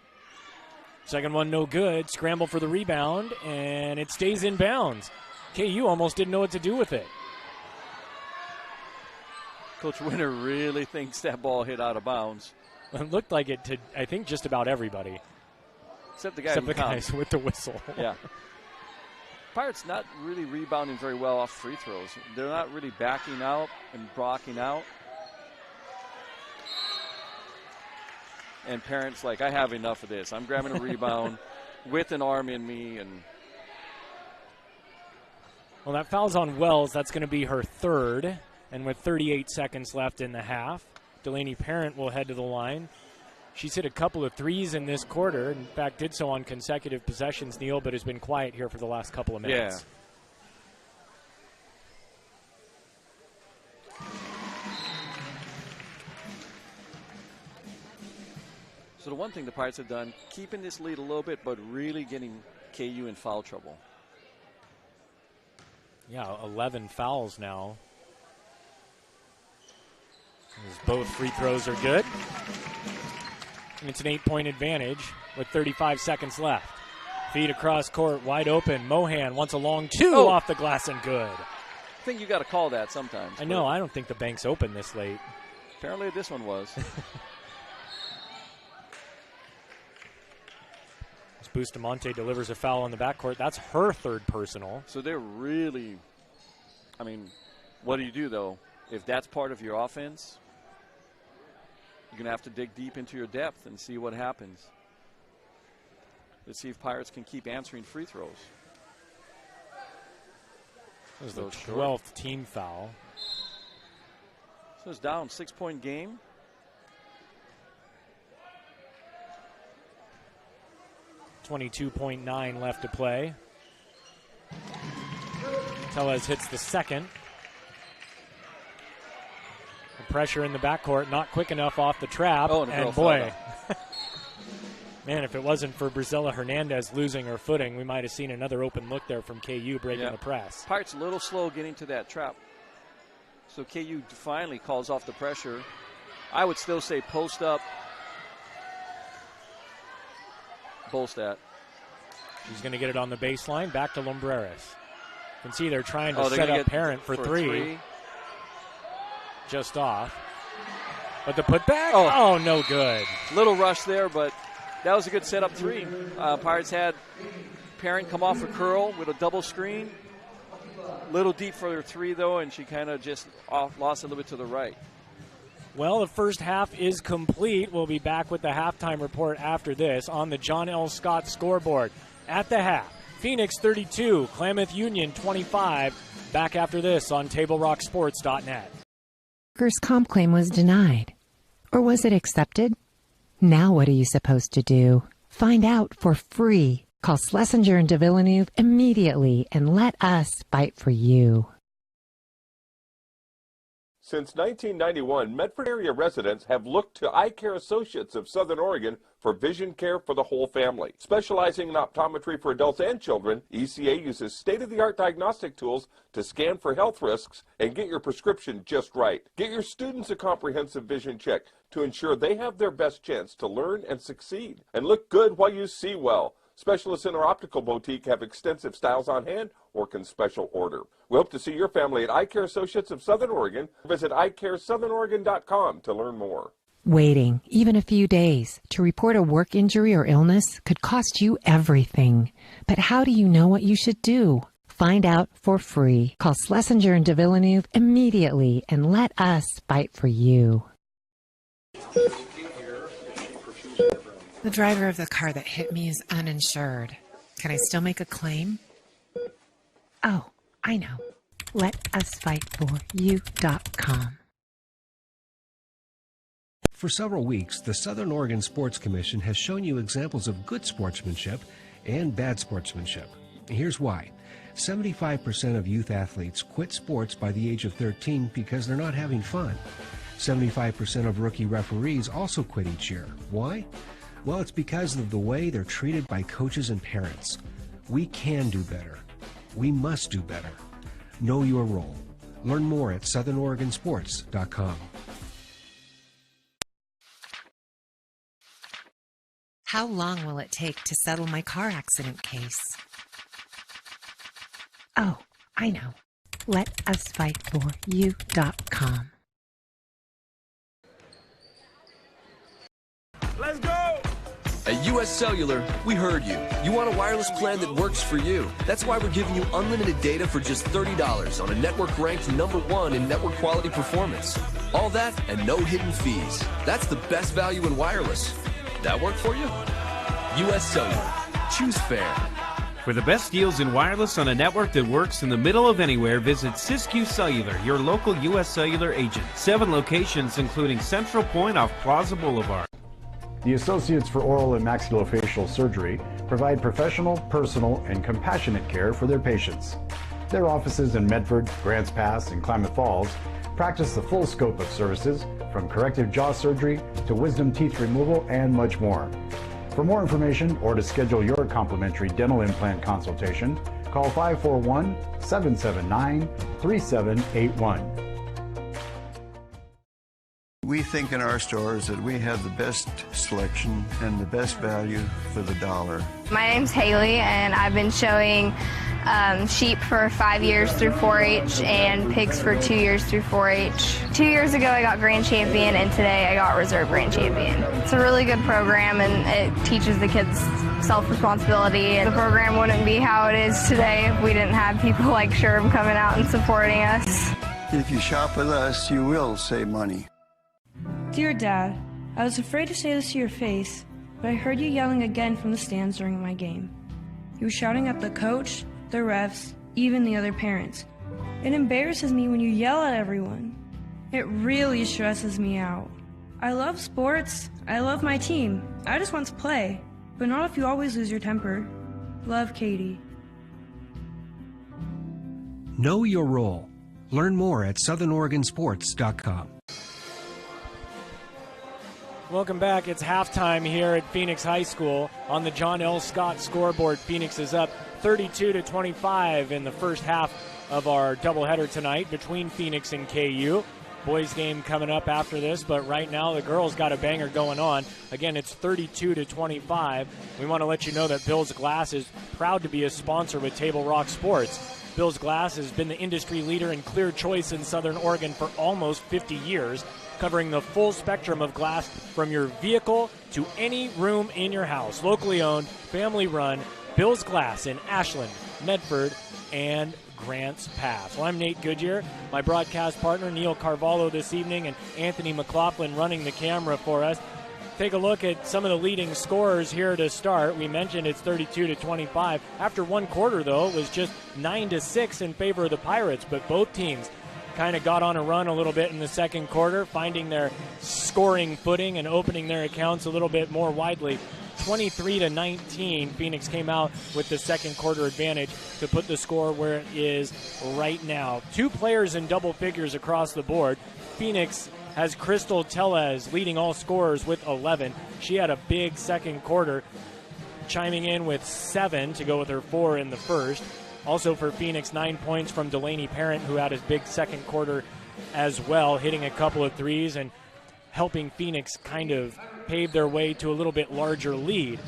Second one no good. Scramble for the rebound, and it stays in bounds. KU almost didn't know what to do with it. Coach Winter really thinks that ball hit out of bounds. It looked like it to, I think, just about everybody. Except the guys with the whistle. Yeah. Pirates not really rebounding very well off free throws. They're not really backing out and blocking out. And Parents like, I have enough of this. I'm grabbing a rebound with an arm in me. And well, that foul's on Wells. That's going to be her 3rd. And with 38 seconds left in the half, Delaney Parent will head to the line. She's hit a couple of threes in this quarter. In fact, did so on consecutive possessions, Neil, but has been quiet here for the last couple of minutes. Yeah. So the one thing the Pirates have done, keeping this lead a little bit, but really getting KU in foul trouble. Yeah, 11 fouls now. As both free throws are good. And it's an 8-point advantage with 35 seconds left. Feed across court, wide open. Mohan wants a long 2 off the glass and good. I think you got to call that sometimes. I know. I don't think the bank's open this late. Apparently this one was. As Bustamante delivers a foul on the backcourt, that's her 3rd personal. So they're really, I mean, what do you do, though? If that's part of your offense, you're going to have to dig deep into your depth and see what happens. Let's see if Pirates can keep answering free throws. This is the 12th team foul. So it's down, 6-point game. .9 left to play. Tellez hits the 2nd. The pressure in the backcourt, not quick enough off the trap. And boy, man, if it wasn't for Brazilla Hernandez losing her footing, we might have seen another open look there from KU breaking the press. Pirates a little slow getting to that trap. So KU finally calls off the pressure. I would still say post up. Bolstat. She's going to get it on the baseline. Back to Lumbreras. You can see they're trying to set up Parent for 3. Just off. But the putback? Oh, no good. Little rush there, but that was a good setup 3. Pirates had Parent come off a curl with a double screen. Little deep for her 3, though, and she kind of just lost a little bit to the right. Well, the first half is complete. We'll be back with the halftime report after this on the John L. Scott scoreboard. At the half, Phoenix 32, Klamath Union 25. Back after this on TableRockSports.net. Workers' comp claim was denied. Or was it accepted? Now what are you supposed to do? Find out for free. Call Schlesinger and de Villeneuve immediately and let us fight for you. Since 1991, Medford area residents have looked to Eye Care Associates of Southern Oregon for vision care for the whole family. Specializing in optometry for adults and children, ECA uses state-of-the-art diagnostic tools to scan for health risks and get your prescription just right. Get your students a comprehensive vision check to ensure they have their best chance to learn and succeed. And look good while you see well. Specialists in our optical boutique have extensive styles on hand or can special order. We hope to see your family at Eye Care Associates of Southern Oregon. Visit eyecaresouthern.oregon.com to learn more. Waiting, even a few days, to report a work injury or illness could cost you everything. But how do you know what you should do? Find out for free. Call Schlesinger and de Villeneuve immediately and let us fight for you. The driver of the car that hit me is uninsured. Can I still make a claim? Oh, I know. LetUsFightForYou.com. For several weeks, the Southern Oregon Sports Commission has shown you examples of good sportsmanship and bad sportsmanship. Here's why. 75% of youth athletes quit sports by the age of 13 because they're not having fun. 75% of rookie referees also quit each year. Why? Well, it's because of the way they're treated by coaches and parents. We can do better. We must do better. Know your role. Learn more at southernoregonsports.com. How long will it take to settle my car accident case? Oh, I know. LetUsFightForYou.com. Let's go! At US Cellular, we heard you. You want a wireless plan that works for you. That's why we're giving you unlimited data for just $30 on a network ranked #1 in network quality performance. All that and no hidden fees. That's the best value in wireless. That work for you? US Cellular. Choose fair. For the best deals in wireless on a network that works in the middle of anywhere, visit Siskiyou Cellular, your local US Cellular agent. 7 locations, including Central Point off Plaza Boulevard. The Associates for Oral and Maxillofacial Surgery provide professional, personal, and compassionate care for their patients. Their offices in Medford, Grants Pass, and Klamath Falls practice the full scope of services from corrective jaw surgery to wisdom teeth removal and much more. For more information or to schedule your complimentary dental implant consultation, call 541-779-3781. We think in our stores that we have the best selection and the best value for the dollar. My name's Haley, and I've been showing sheep for 5 years through 4-H and pigs for 2 years through 4-H. 2 years ago I got Grand Champion, and today I got Reserve Grand Champion. It's a really good program, and it teaches the kids self-responsibility. The program wouldn't be how it is today if we didn't have people like Sherb coming out and supporting us. If you shop with us, you will save money. Dear Dad, I was afraid to say this to your face, but I heard you yelling again from the stands during my game. You were shouting at the coach, the refs, even the other parents. It embarrasses me when you yell at everyone. It really stresses me out. I love sports. I love my team. I just want to play, but not if you always lose your temper. Love, Katie. Know your role. Learn more at southernoregonsports.com. Welcome back. It's halftime here at Phoenix High School on the John L. Scott scoreboard. Phoenix is up 32-25 in the first half of our doubleheader tonight between Phoenix and KU. Boys game coming up after this, but right now the girls got a banger going on. Again, it's 32-25. We want to let you know that Bill's Glass is proud to be a sponsor with Table Rock Sports. Bill's Glass has been the industry leader and clear choice in Southern Oregon for almost 50 years, covering the full spectrum of glass from your vehicle to any room in your house. Locally owned, family run, Bill's Glass in Ashland, Medford, and Grants Pass. Well, I'm Nate Goodyear, my broadcast partner Neil Carvalho this evening, and Anthony McLaughlin running the camera for us. Take a look at some of the leading scorers here to start. We mentioned it's 32-25. After one quarter, though, it was just 9-6 in favor of the Pirates, but both teams kind of got on a run a little bit in the second quarter, finding their scoring footing and opening their accounts a little bit more widely. 23-19, Phoenix came out with the second quarter advantage to put the score where it is right now. Two players in double figures across the board. Phoenix has Crystal Tellez leading all scorers with 11. She had a big second quarter, chiming in with 7 to go with her 4 in the first. Also for Phoenix, 9 points from Delaney Parent, who had his big second quarter as well, hitting a couple of threes and helping Phoenix kind of pave their way to a little bit larger lead.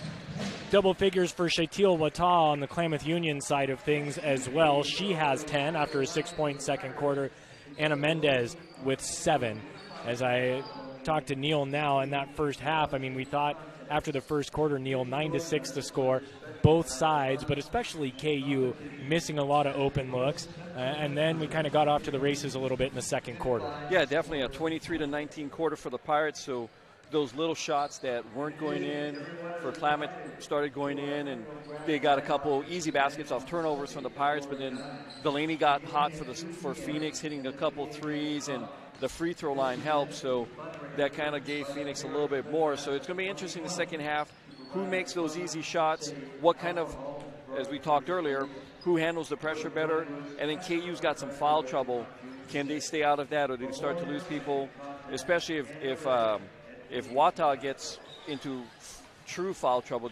Double figures for Shatil Wata on the Klamath Union side of things as well. She has 10 after a 6-point second quarter. Anna Mendez with 7. As I talked to Neil now in that first half, I mean, we thought after the first quarter, Neil, 9-6 to score, both sides, but especially KU missing a lot of open looks. And then we kind of got off to the races a little bit in the second quarter. Yeah, definitely a 23-19 quarter for the Pirates. So those little shots that weren't going in for Klamath started going in, and they got a couple easy baskets off turnovers from the Pirates. But then Delaney got hot for Phoenix, hitting a couple threes, and the free throw line helped, so that kind of gave Phoenix a little bit more. So it's going to be interesting in the second half, who makes those easy shots, what kind of, as we talked earlier, who handles the pressure better, and then KU's got some foul trouble. Can they stay out of that, or do they start to lose people, especially if Wata gets into true foul trouble?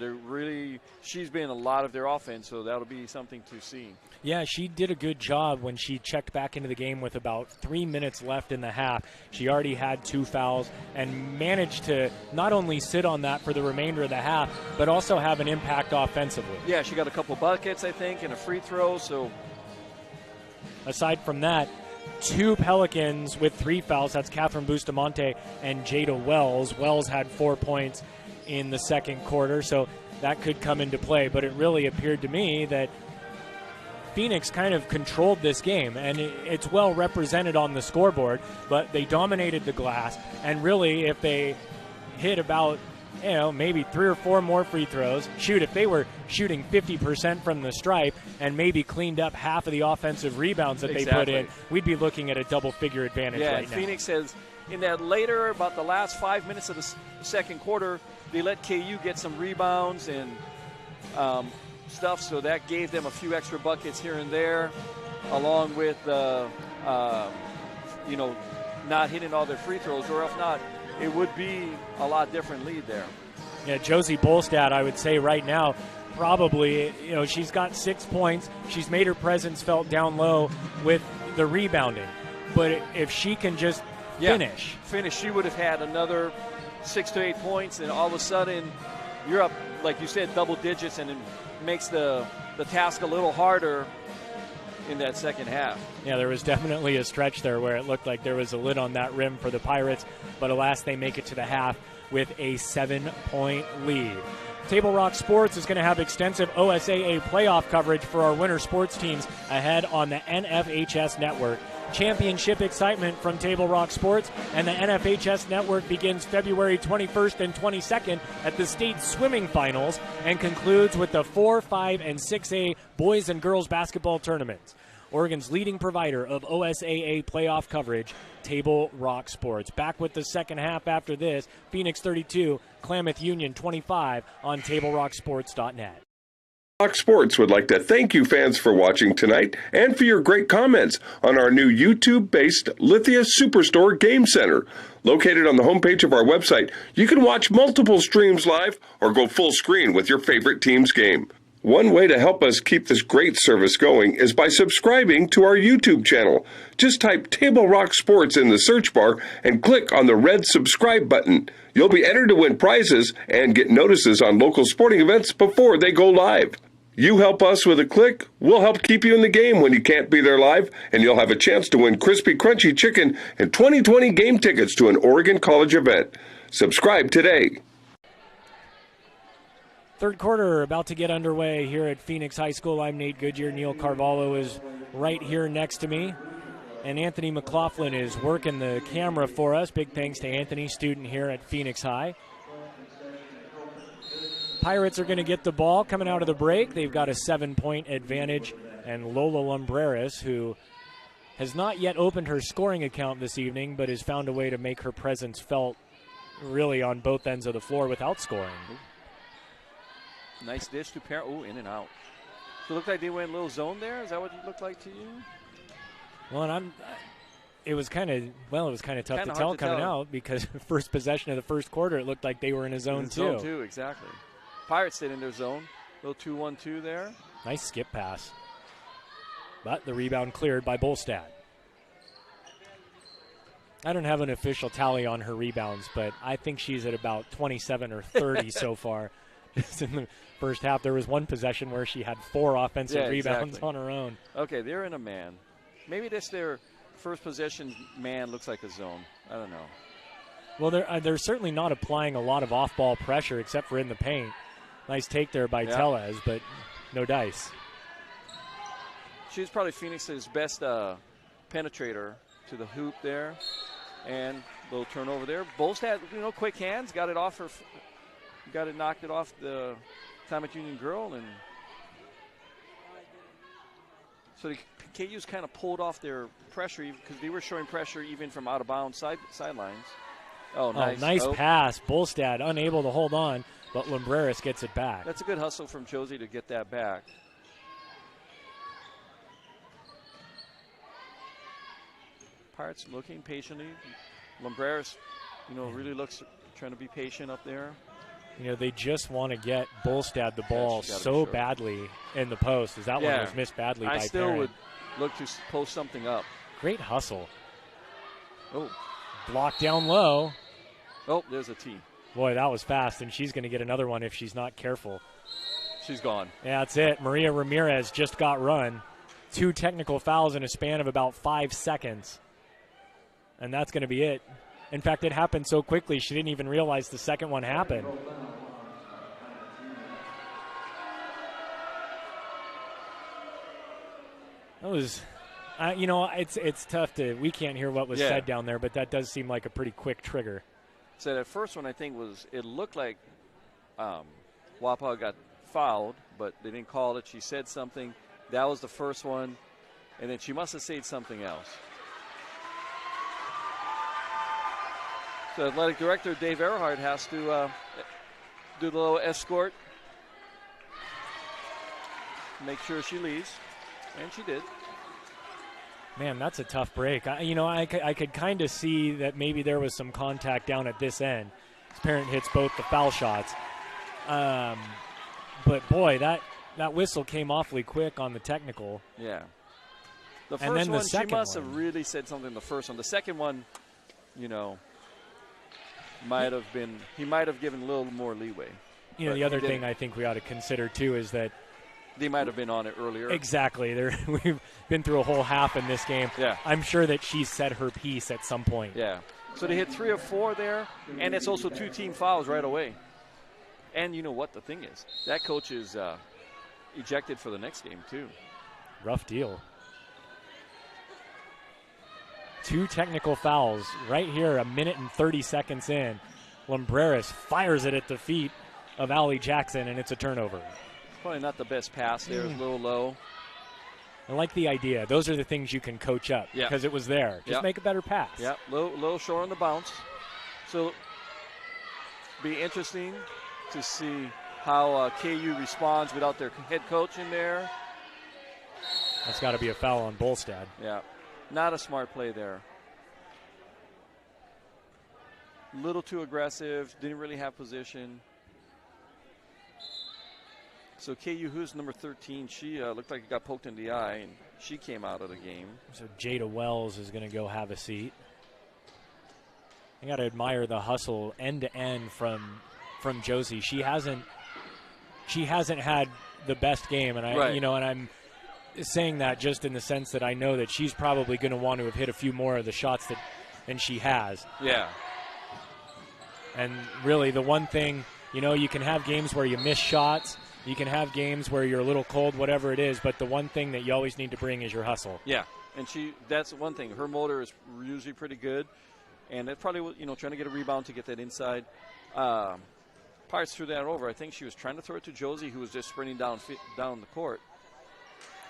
She's been a lot of their offense, so that'll be something to see. Yeah, she did a good job when she checked back into the game with about 3 minutes left in the half. She already had 2 fouls and managed to not only sit on that for the remainder of the half, but also have an impact offensively. Yeah, she got a couple buckets, I think, and a free throw. So aside from that, 2 Pelicans with 3 fouls. That's Catherine Bustamante and Jada Wells. Wells had 4 points in the second quarter, so that could come into play. But it really appeared to me that Phoenix kind of controlled this game, and it's well represented on the scoreboard, but they dominated the glass. And really, if they hit about, maybe 3 or 4 more free throws, if they were shooting 50% from the stripe and maybe cleaned up half of the offensive rebounds that they put in, we'd be looking at a double-figure advantage right now. Phoenix has, in that later, about the last 5 minutes of the second quarter, they let KU get some rebounds and stuff, so that gave them a few extra buckets here and there, along with not hitting all their free throws, or if not, it would be a lot different lead there. Yeah, Josie Bolstad, I would say right now, probably, she's got 6 points. She's made her presence felt down low with the rebounding. But if she can just finish, she would have had another 6 to 8 points, and all of a sudden you're up, like you said, double digits, and it makes the task a little harder in that second half. Yeah, there was definitely a stretch there where it looked like there was a lid on that rim for the Pirates, but alas, they make it to the half with a 7-point lead. Table Rock Sports is going to have extensive OSAA playoff coverage for our winter sports teams ahead on the NFHS network. Championship excitement from Table Rock Sports, and the NFHS network begins February 21st and 22nd at the state swimming finals and concludes with the 4, 5, and 6A boys and girls basketball tournaments. Oregon's leading provider of OSAA playoff coverage, Table Rock Sports. Back with the second half after this. Phoenix 32, Klamath Union 25 on TableRockSports.net. Rock Sports would like to thank you fans for watching tonight and for your great comments on our new YouTube-based Lithia Superstore Game Center. Located on the homepage of our website, you can watch multiple streams live or go full screen with your favorite team's game. One way to help us keep this great service going is by subscribing to our YouTube channel. Just type Table Rock Sports in the search bar and click on the red subscribe button. You'll be entered to win prizes and get notices on local sporting events before they go live. You help us with a click, we'll help keep you in the game when you can't be there live, and you'll have a chance to win crispy, crunchy chicken and 2020 game tickets to an Oregon College event. Subscribe today. Third quarter about to get underway here at Phoenix High School. I'm Nate Goodyear. Neil Carvalho is right here next to me. And Anthony McLaughlin is working the camera for us. Big thanks to Anthony, student here at Phoenix High. Pirates are going to get the ball coming out of the break. They've got a 7-point advantage. And Lola Lumbreras, who has not yet opened her scoring account this evening, but has found a way to make her presence felt really on both ends of the floor without scoring. Nice dish to Parent. Oh, in and out. So it looked like they went a little zone there. Is that what it looked like to you? Well, and it was kind of tough to tell coming out because first possession of the first quarter, it looked like they were in a zone two. Zone two, exactly. Pirates stayed in their zone. Little 2-1-2 there. Nice skip pass. But the rebound cleared by Bolstad. I don't have an official tally on her rebounds, but I think she's at about 27 or 30 so far. Just in the first half, there was one possession where she had 4 offensive rebounds on her own. Okay, they're in a man. Maybe this their first possession man looks like a zone. I don't know. Well, they're certainly not applying a lot of off-ball pressure except for in the paint. Nice take there by Tellez, but no dice. She's probably Phoenix's best penetrator to the hoop there. And a little turnover there. Bolstad, quick hands, got it off her. Knocked it off the Klamath Union girl, and so the KU's kind of pulled off their pressure because they were showing pressure even from out of bounds sidelines. Oh, nice! Nice pass. Bolstad unable to hold on, but Lumbreras gets it back. That's a good hustle from Josie to get that back. Pirates looking patiently. Lumbreras, really looks trying to be patient up there. They just want to get Bolstad the ball so badly in the post. As that one was missed badly by I still Perrin. would look to post something up. Great hustle. Oh. Blocked down low. Oh, there's a tee. Boy, that was fast, and she's going to get another one if she's not careful. She's gone. Yeah, that's it. Maria Ramirez just got run. 2 technical fouls in a span of about 5 seconds. And that's going to be it. In fact, it happened so quickly she didn't even realize the second one happened. That was, it's tough to, we can't hear what was said down there, but that does seem like a pretty quick trigger. So that first one, I think, it looked like Wapa got fouled, but they didn't call it. She said something. That was the first one, and then she must have said something else. So athletic director Dave Earhart has to do the little escort, make sure she leaves, and she did. Man, that's a tough break. I could kind of see that maybe there was some contact down at this end. Parent hits both the foul shots. But, boy, that whistle came awfully quick on the technical. Yeah. The first and then one, the second she must have really said something the first one. The second one, he might have given a little more leeway. The other thing I think we ought to consider, too, is that they might have been on it earlier. Exactly. We've been through a whole half in this game. Yeah. I'm sure that she said her piece at some point. Yeah. So they hit 3 or 4 there, and it's also 2 team fouls right away. And you know what the thing is? That coach is ejected for the next game, too. Rough deal. 2 technical fouls right here, 1 minute and 30 seconds in. Lumbreras fires it at the feet of Allie Jackson, and it's a turnover. Probably not the best pass there. It's a little low. I like the idea. Those are the things you can coach up because it was there. Just make a better pass. Yeah, little short on the bounce. So be interesting to see how KU responds without their head coach in there. That's got to be a foul on Bolstad. Yeah, not a smart play there. A little too aggressive, didn't really have position. So KU, who's number 13, she looked like it got poked in the eye, and she came out of the game. So Jada Wells is going to go have a seat. I got to admire the hustle end to end from Josie. She hasn't had the best game, and and I'm saying that just in the sense that I know that she's probably going to want to have hit a few more of the shots than she has. Yeah. And really, the one thing You know, you can have games where you miss shots. You can have games where you're a little cold, whatever it is. But the one thing that you always need to bring is your hustle. Yeah, and that's one thing. Her motor is usually pretty good. And that's probably, trying to get a rebound to get that inside. Pirates threw that over. I think she was trying to throw it to Josie, who was just sprinting down the court.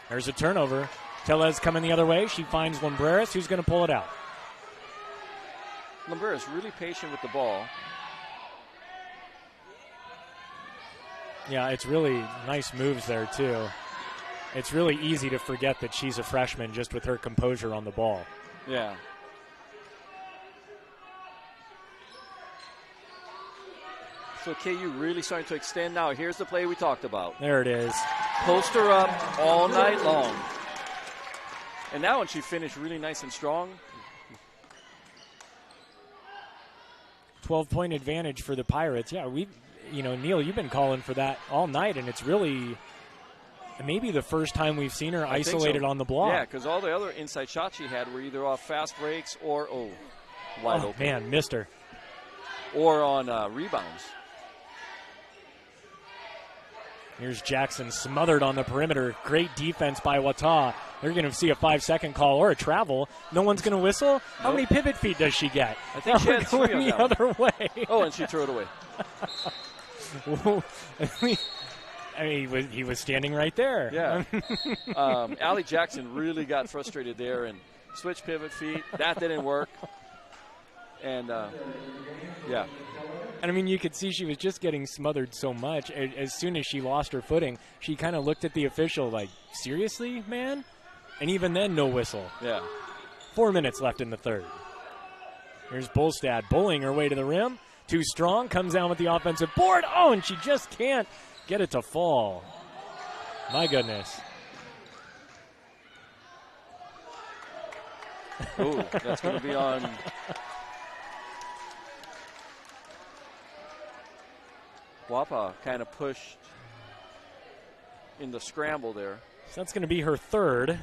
There's a turnover. Tellez coming the other way. She finds Lumbreras, who's going to pull it out. Lumbreras really patient with the ball. Yeah, it's really nice moves there, too. It's really easy to forget that she's a freshman just with her composure on the ball. Yeah. So KU really starting to extend now. Here's the play we talked about. There it is. Post her up all night long. And now when she finished really nice and strong. 12-point advantage for the Pirates. Yeah, Neil, you've been calling for that all night, and it's really maybe the first time we've seen her isolated on the block. Yeah, because all the other inside shots she had were either off fast breaks or, wide open. Man, missed her. Or on rebounds. Here's Jackson smothered on the perimeter. Great defense by Wata. They're going to see a 5-second call or a travel. No one's going to whistle. How many pivot feet does she get? I think she had going three the other way. Oh, and she threw it away. I mean, he was standing right there. Yeah. Allie Jackson really got frustrated there and switched pivot feet. That didn't work. And, yeah. And, I mean, you could see she was just getting smothered so much. As soon as she lost her footing, she kind of looked at the official like, seriously, man? And even then, no whistle. Yeah. 4 minutes left in the third. Here's Bolstad bullying her way to the rim. Too strong, comes down with the offensive board. Oh, and she just can't get it to fall. My goodness. Ooh, that's going to be on. Wapa kind of pushed in the scramble there. So that's going to be her third.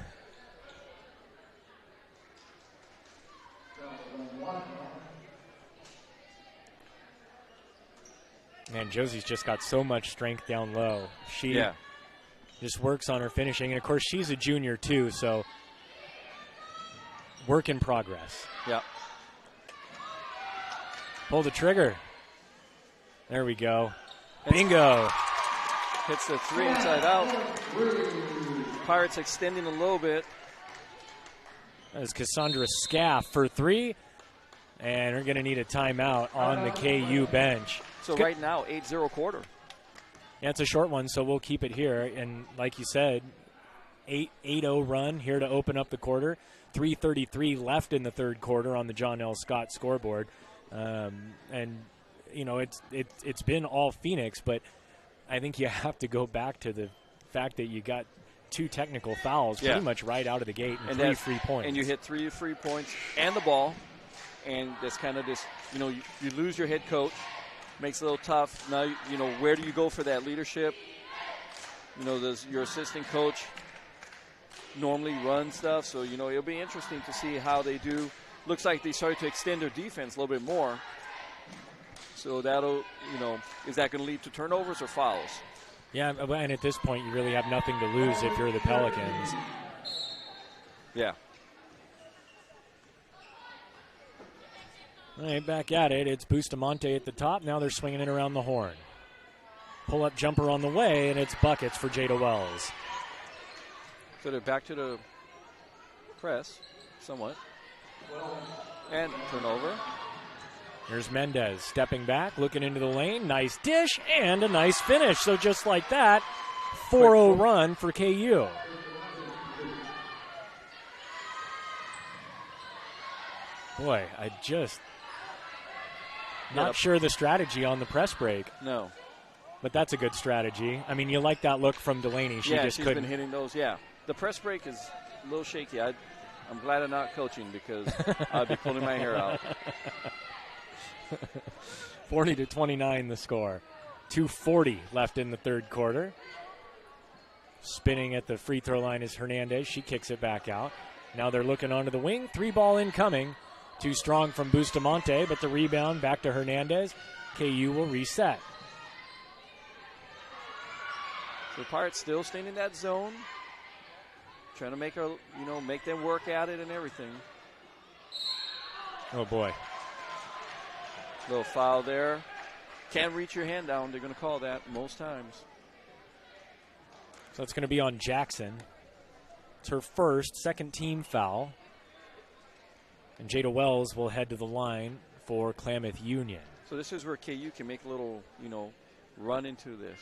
Man, Josie's just got so much strength down low. She just works on her finishing. And, of course, she's a junior, too, so work in progress. Yeah. Pull the trigger. There we go. Bingo. Hits the three inside out. Pirates extending a little bit. That is Cassandra Scaff for three. And we're going to need a timeout on the KU bench. So right now, 8-0 quarter. Yeah, it's a short one, so we'll keep it here. And like you said, 8-0 run here to open up the quarter. 3:33 left in the third quarter on the John L. Scott scoreboard. And, you know, it's been all Phoenix, but I think you have to go back to the fact that you got two technical fouls pretty much right out of the gate and 3 free points. And you hit 3 free points and the ball. And that's kind of this, you know, you lose your head coach. Makes it a little tough. Now, you know, where do you go for that leadership? You know, does your assistant coach normally run stuff? So, you know, it'll be interesting to see how they do. Looks like they started to extend their defense a little bit more. So that'll, you know, is that going to lead to turnovers or fouls? Yeah, and at this point, you really have nothing to lose if you're the Pelicans. Yeah. All right, back at it. It's Bustamante at the top. Now they're swinging it around the horn. Pull-up jumper on the way, and it's buckets for Jada Wells. So they're back to the press, somewhat. And turnover. Here's Mendez stepping back, looking into the lane. Nice dish and a nice finish. So just like that, 4-0 run for KU. Boy, I just not sure the strategy on the press break. No. But that's a good strategy. I mean, you like that look from Delaney. She's been hitting those, The press break is a little shaky. I'm glad I'm not coaching because I'd be pulling my hair out. 40-29 the score. 2:40 left in the third quarter. Spinning at the free throw line is Hernandez. She kicks it back out. Now they're looking onto the wing. 3-ball incoming. Too strong from Bustamante, but the rebound back to Hernandez. KU will reset. So the Pirates still staying in that zone, trying to make them work at it and everything. Oh boy. Little foul there. Can't reach your hand down. They're going to call that most times. So it's going to be on Jackson. It's her second team foul. And Jada Wells will head to the line for Klamath Union. So this is where KU can make a little, run into this.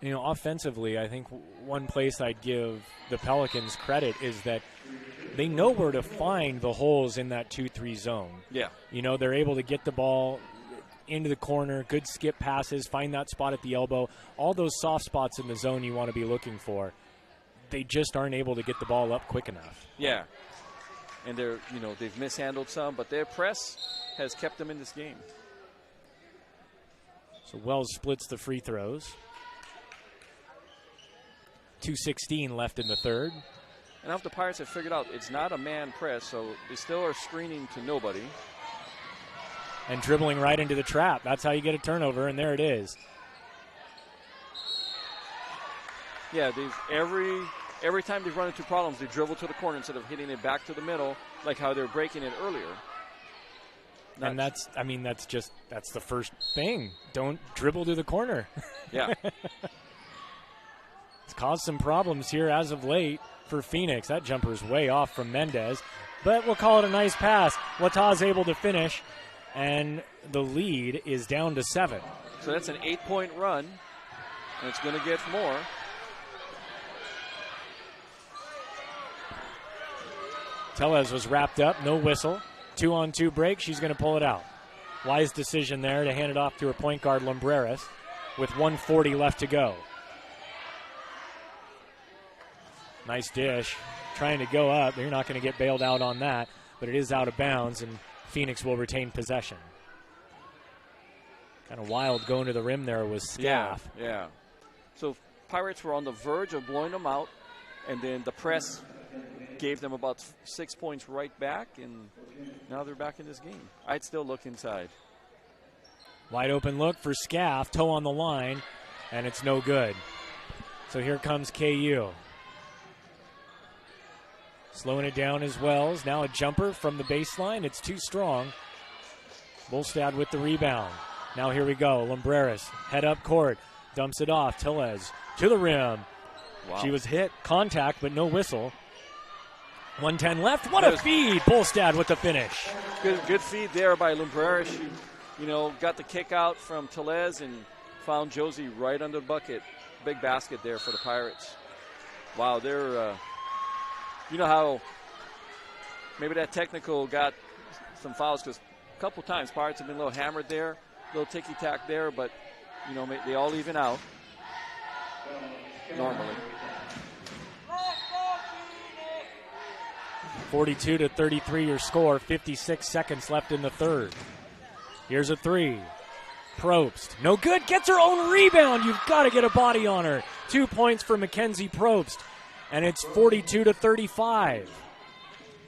Offensively, I think one place I'd give the Pelicans credit is that they know where to find the holes in that 2-3 zone. Yeah. They're able to get the ball into the corner, good skip passes, find that spot at the elbow, all those soft spots in the zone you want to be looking for. They just aren't able to get the ball up quick enough. Yeah. And they've mishandled some, but their press has kept them in this game. So Wells splits the free throws. 2:16 left in the third. And now the Pirates have figured out it's not a man press, so they still are screening to nobody. And dribbling right into the trap. That's how you get a turnover, and there it is. Yeah, every time they've run into problems, they dribble to the corner instead of hitting it back to the middle, like how they're breaking it earlier. And that's the first thing. Don't dribble to the corner. Yeah. It's caused some problems here as of late for Phoenix. That jumper's way off from Mendez, but we'll call it a nice pass. Latah's able to finish, and the lead is down to 7. So that's an 8-point run, and it's going to get more. Tellez was wrapped up, no whistle. 2-on-2 break, she's going to pull it out. Wise decision there to hand it off to her point guard, Lumbreras, with 1:40 left to go. Nice dish. Trying to go up. They're not going to get bailed out on that, but it is out of bounds, and Phoenix will retain possession. Kind of wild going to the rim there was Scaff. Yeah. So Pirates were on the verge of blowing them out, and then the press gave them about 6 points right back, and now they're back in this game. I'd still look inside. Wide open look for Scaff. Toe on the line, and it's no good. So here comes KU. Slowing it down as Wells. Now a jumper from the baseline. It's too strong. Bolstad with the rebound. Now here we go. Lumbreras, head up court. Dumps it off. Tellez to the rim. Wow. She was hit. Contact, but no whistle. 1:10 left. What a feed. Bolstad with the finish. Good feed there by Lumbreras. She, got the kick out from Tellez and found Josie right under the bucket. Big basket there for the Pirates. Wow, they're... you know how maybe that technical got some fouls because a couple times Pirates have been a little hammered there, a little ticky-tack there, but, they all even out normally. 42-33 your score, 56 seconds left in the third. Here's a three. Probst, no good, gets her own rebound. You've got to get a body on her. 2 points for Mackenzie Probst. And it's 42-35.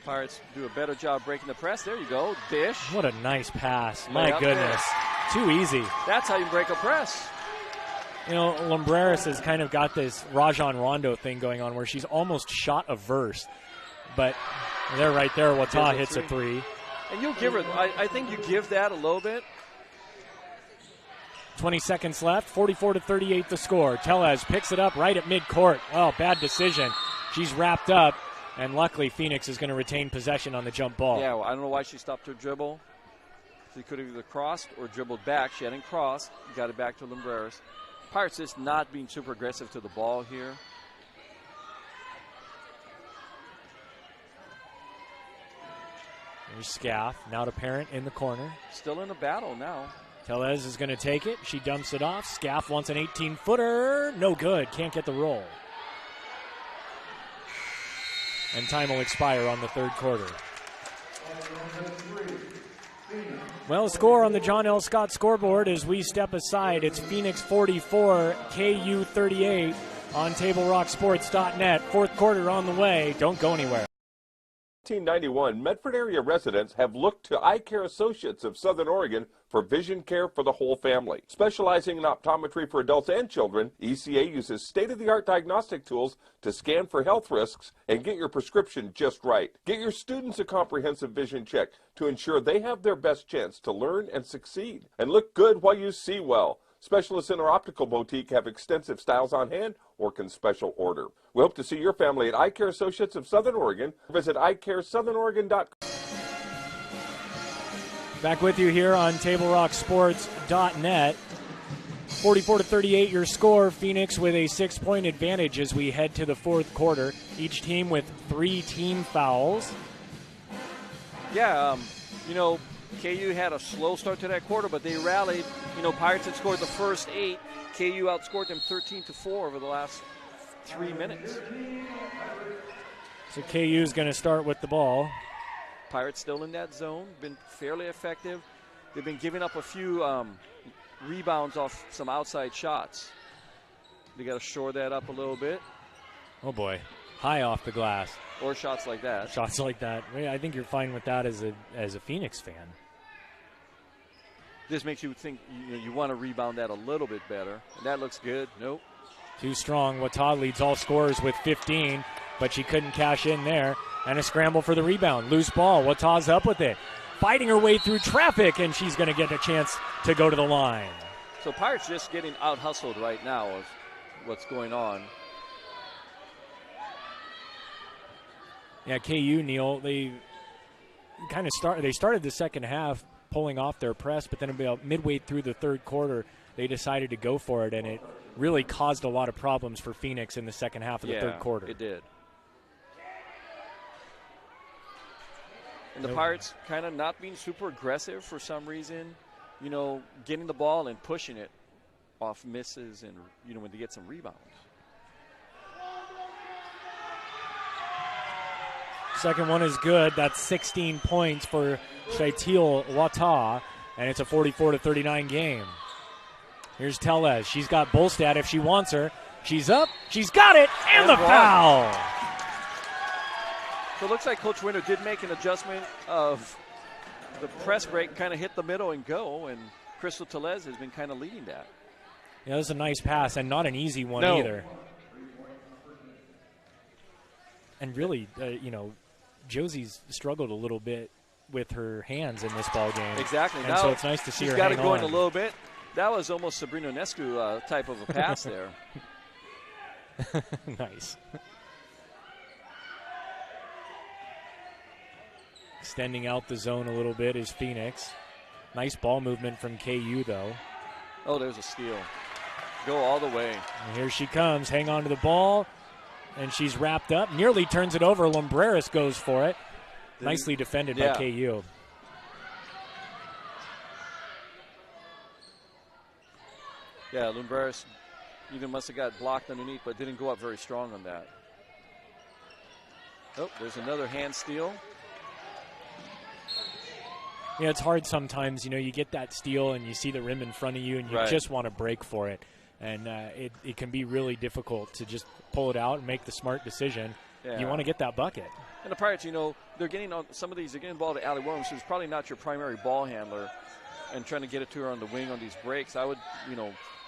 Pirates do a better job breaking the press. There you go. Dish. What a nice pass. My goodness. Too easy. That's how you break a press. Lumbreras has kind of got this Rajon Rondo thing going on where she's almost shot averse. But they're right there. Latah hits a three. And you'll give her, I think you give that a little bit. 20 seconds left, 44-38 the score. Tellez picks it up right at midcourt. Oh, bad decision. She's wrapped up, and luckily Phoenix is going to retain possession on the jump ball. Yeah, well, I don't know why she stopped her dribble. She could have either crossed or dribbled back. She hadn't crossed. Got it back to Lumbreras. Pirates just not being super aggressive to the ball here. There's Scaff, now to Parent in the corner. Still in the battle now. Tellez is going to take it. She dumps it off. Scaff wants an 18-footer. No good. Can't get the roll. And time will expire on the third quarter. Well, score on the John L. Scott scoreboard as we step aside. It's Phoenix 44, KU 38 on TableRockSports.net. Fourth quarter on the way. Don't go anywhere. 1991, Medford area residents have looked to Eye Care Associates of Southern Oregon for vision care for the whole family. Specializing in optometry for adults and children, ECA uses state-of-the-art diagnostic tools to scan for health risks and get your prescription just right. Get your students a comprehensive vision check to ensure they have their best chance to learn and succeed. And look good while you see well. Specialists in our optical boutique have extensive styles on hand or can special order. We hope to see your family at Eye Care Associates of Southern Oregon. Visit eyecaresouthern.oregon.com. Back with you here on TableRockSports.net. 44-38 your score. Phoenix with a 6-point advantage as we head to the fourth quarter. Each team with 3 team fouls. Yeah, KU had a slow start to that quarter, but they rallied. Pirates had scored the first 8. KU outscored them 13-4 over the last 3 minutes. So KU is going to start with the ball. Pirates still in that zone, been fairly effective. They've been giving up a few rebounds off some outside shots. They got to shore that up a little bit. Oh boy, high off the glass. Or shots like that. Shots like that. I think you're fine with that as a Phoenix fan. This makes you think you want to rebound that a little bit better. And that looks good. Nope. Too strong. Wata leads all scorers with 15, but she couldn't cash in there. And a scramble for the rebound. Loose ball. Wata's up with it. Fighting her way through traffic, and she's going to get a chance to go to the line. So Pirates just getting out-hustled right now of what's going on. Yeah, KU, Neil, they started the second half pulling off their press, but then about midway through the third quarter, they decided to go for it, and it really caused a lot of problems for Phoenix in the second half of the third quarter. It did. And the Pirates kind of not being super aggressive for some reason, getting the ball and pushing it off misses and, when they get some rebounds. Second one is good. That's 16 points for Shaitil Wata, and it's a 44-39 game. Here's Tellez. She's got Bolstad if she wants her. She's up. She's got it, and the foul. So it looks like Coach Winter did make an adjustment of the press break, kind of hit the middle and go, and Crystal Tellez has been kind of leading that. Yeah, that was a nice pass, and not an easy one either. And really, Josie's struggled a little bit with her hands in this ball game. Exactly. And now so it's nice to see her hang on. She's got it going a little bit. That was almost Sabrina Nescu type of a pass there. Nice. Extending out the zone a little bit is Phoenix. Nice ball movement from KU, though. Oh, there's a steal. Go all the way. And here she comes. Hang on to the ball. And she's wrapped up. Nearly turns it over. Lumbreras goes for it. Nicely defended by KU. Yeah, Lumbreras even must have got blocked underneath, but didn't go up very strong on that. Oh, there's another hand steal. Yeah, it's hard sometimes. You get that steal and you see the rim in front of you and you just want to break for it. And it can be really difficult to just pull it out and make the smart decision. Yeah. You want to get that bucket. And the Pirates, they're getting on some of these. They're getting the ball to Allie Williams, who's probably not your primary ball handler, and trying to get it to her on the wing on these breaks. I would,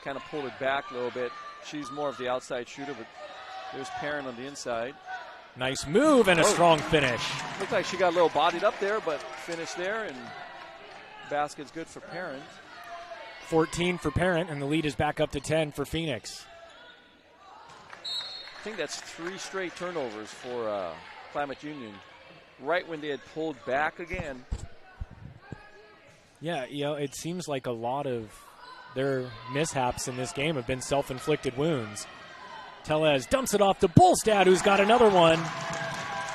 kind of pull it back a little bit. She's more of the outside shooter, but there's Perrin on the inside. Nice move and a strong finish. Looked like she got a little bodied up there, but finished there, and basket's good for Perrin. 14 for Parent, and the lead is back up to 10 for Phoenix. I think that's 3 straight turnovers for Klamath Union, right when they had pulled back again. Yeah, it seems like a lot of their mishaps in this game have been self-inflicted wounds. Tellez dumps it off to Bolstad, who's got another one.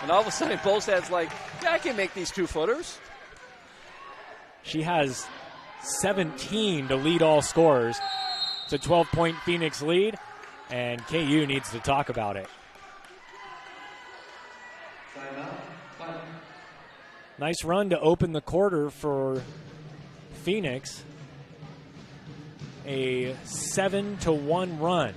And all of a sudden, Bolstad's like, I can make these 2-footers. She has 17 to lead all scorers. It's a 12-point Phoenix lead, and KU needs to talk about it. Nice run to open the quarter for Phoenix. A 7-1 run.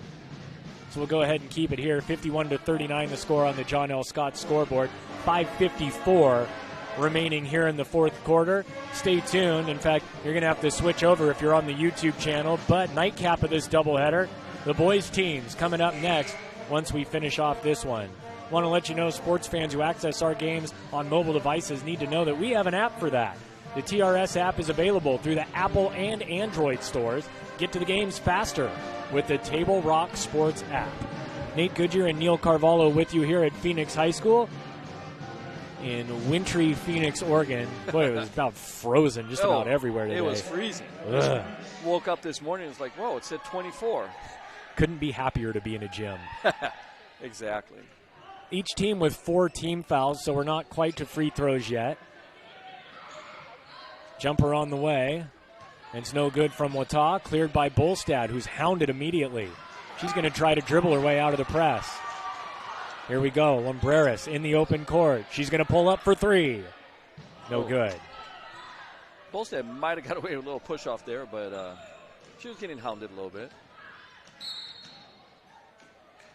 So we'll go ahead and keep it here. 51-39 the score on the John L. Scott scoreboard. 5:54 remaining here in the fourth quarter. Stay tuned. In fact, you're going to have to switch over if you're on the YouTube channel. But nightcap of this doubleheader, the boys' teams coming up next once we finish off this one. Want to let you know, sports fans who access our games on mobile devices need to know that we have an app for that. The TRS app is available through the Apple and Android stores. Get to the games faster with the Table Rock Sports app. Nate Goodyear and Neil Carvalho with you here at Phoenix High School in wintry Phoenix, Oregon. Boy, it was about frozen just about everywhere today. It was freezing. Woke up this morning, it's like, whoa, it said 24. Couldn't be happier to be in a gym. Exactly. Each team with 4 team fouls, so we're not quite to free throws yet. Jumper on the way. It's no good from Wata. Cleared by Bolstad, who's hounded immediately. She's going to try to dribble her way out of the press. Here we go. Lumbreras in the open court. She's going to pull up for 3. No good. Bolstad might have got away with a little push off there, but she was getting hounded a little bit.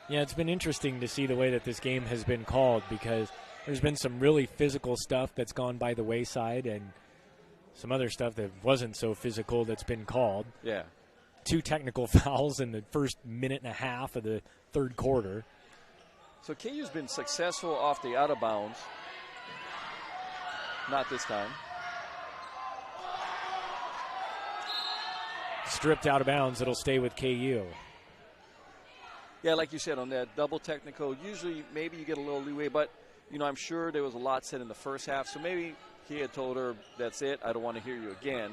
Yeah, it's been interesting to see the way that this game has been called, because there's been some really physical stuff that's gone by the wayside and some other stuff that wasn't so physical that's been called. Yeah. 2 technical fouls in the first minute and a half of the third quarter. So KU's been successful off the out of bounds. Not this time. Stripped out of bounds. It'll stay with KU. Yeah, like you said, on that double technical, usually maybe you get a little leeway, but, you know, I'm sure there was a lot said in the first half, so maybe he had told her, that's it, I don't want to hear you again.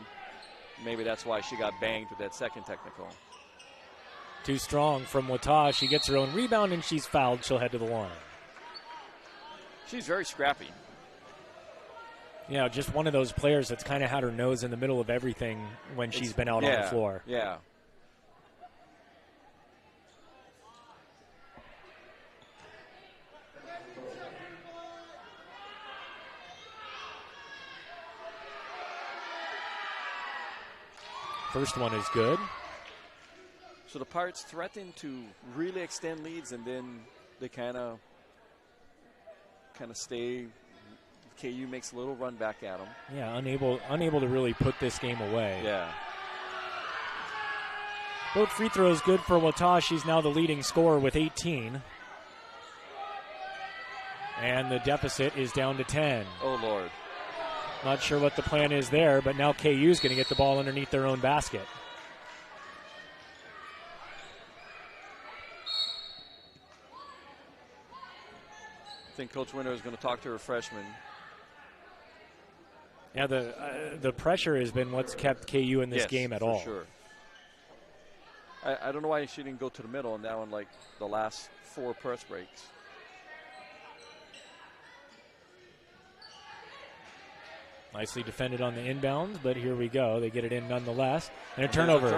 Maybe that's why she got banged with that second technical. Too strong from Wata. She gets her own rebound, and she's fouled. She'll head to the line. She's very scrappy. Yeah, just one of those players that's kind of had her nose in the middle of everything when she's been out on the floor. Yeah. First one is good. So the Pirates threaten to really extend leads, and then they kind of stay. KU makes a little run back at them. Yeah, unable to really put this game away. Yeah. Both free throws good for Wata. She's now the leading scorer with 18. And the deficit is down to 10. Oh, Lord. Not sure what the plan is there, but now KU's going to get the ball underneath their own basket. I think Coach Winter is going to talk to her freshman. Yeah, the pressure has been what's kept KU in this game at all. Sure. I don't know why she didn't go to the middle and now in like the last 4 press breaks. Nicely defended on the inbounds, but here we go. They get it in nonetheless. And a turnover.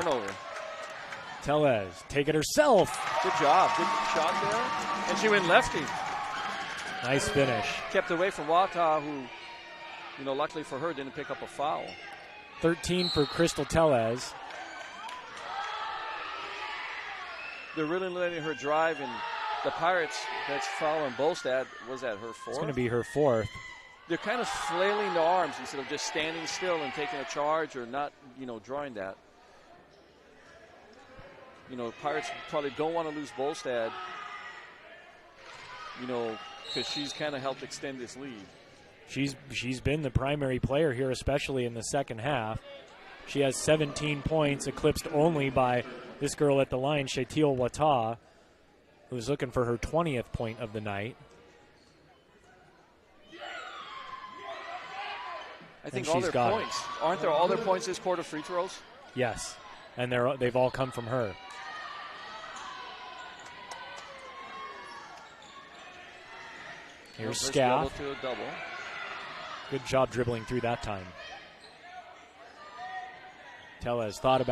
Tellez, take it herself. Good job. Good shot there. And she went lefty. Nice finish. Kept away from Wata, who, you know, luckily for her, didn't pick up a foul. 13 for Crystal Tellez. They're really letting her drive, and the Pirates, that's fouling Bolstad. Was that her 4th? It's going to be her 4th. They're kind of flailing the arms instead of just standing still and taking a charge or not, you know, drawing that. You know, Pirates probably don't want to lose Bolstad, you know, because she's kind of helped extend this lead. She's been the primary player here, especially in the second half. She has 17 points, eclipsed only by this girl at the line, Shetil Wata, who's looking for her 20th point of the night. I think all their points. Aren't there all their points this quarter free throws? Yes, and they've all come from her. Here's Scaff. To a double. Good job dribbling through that time. Tellez thought about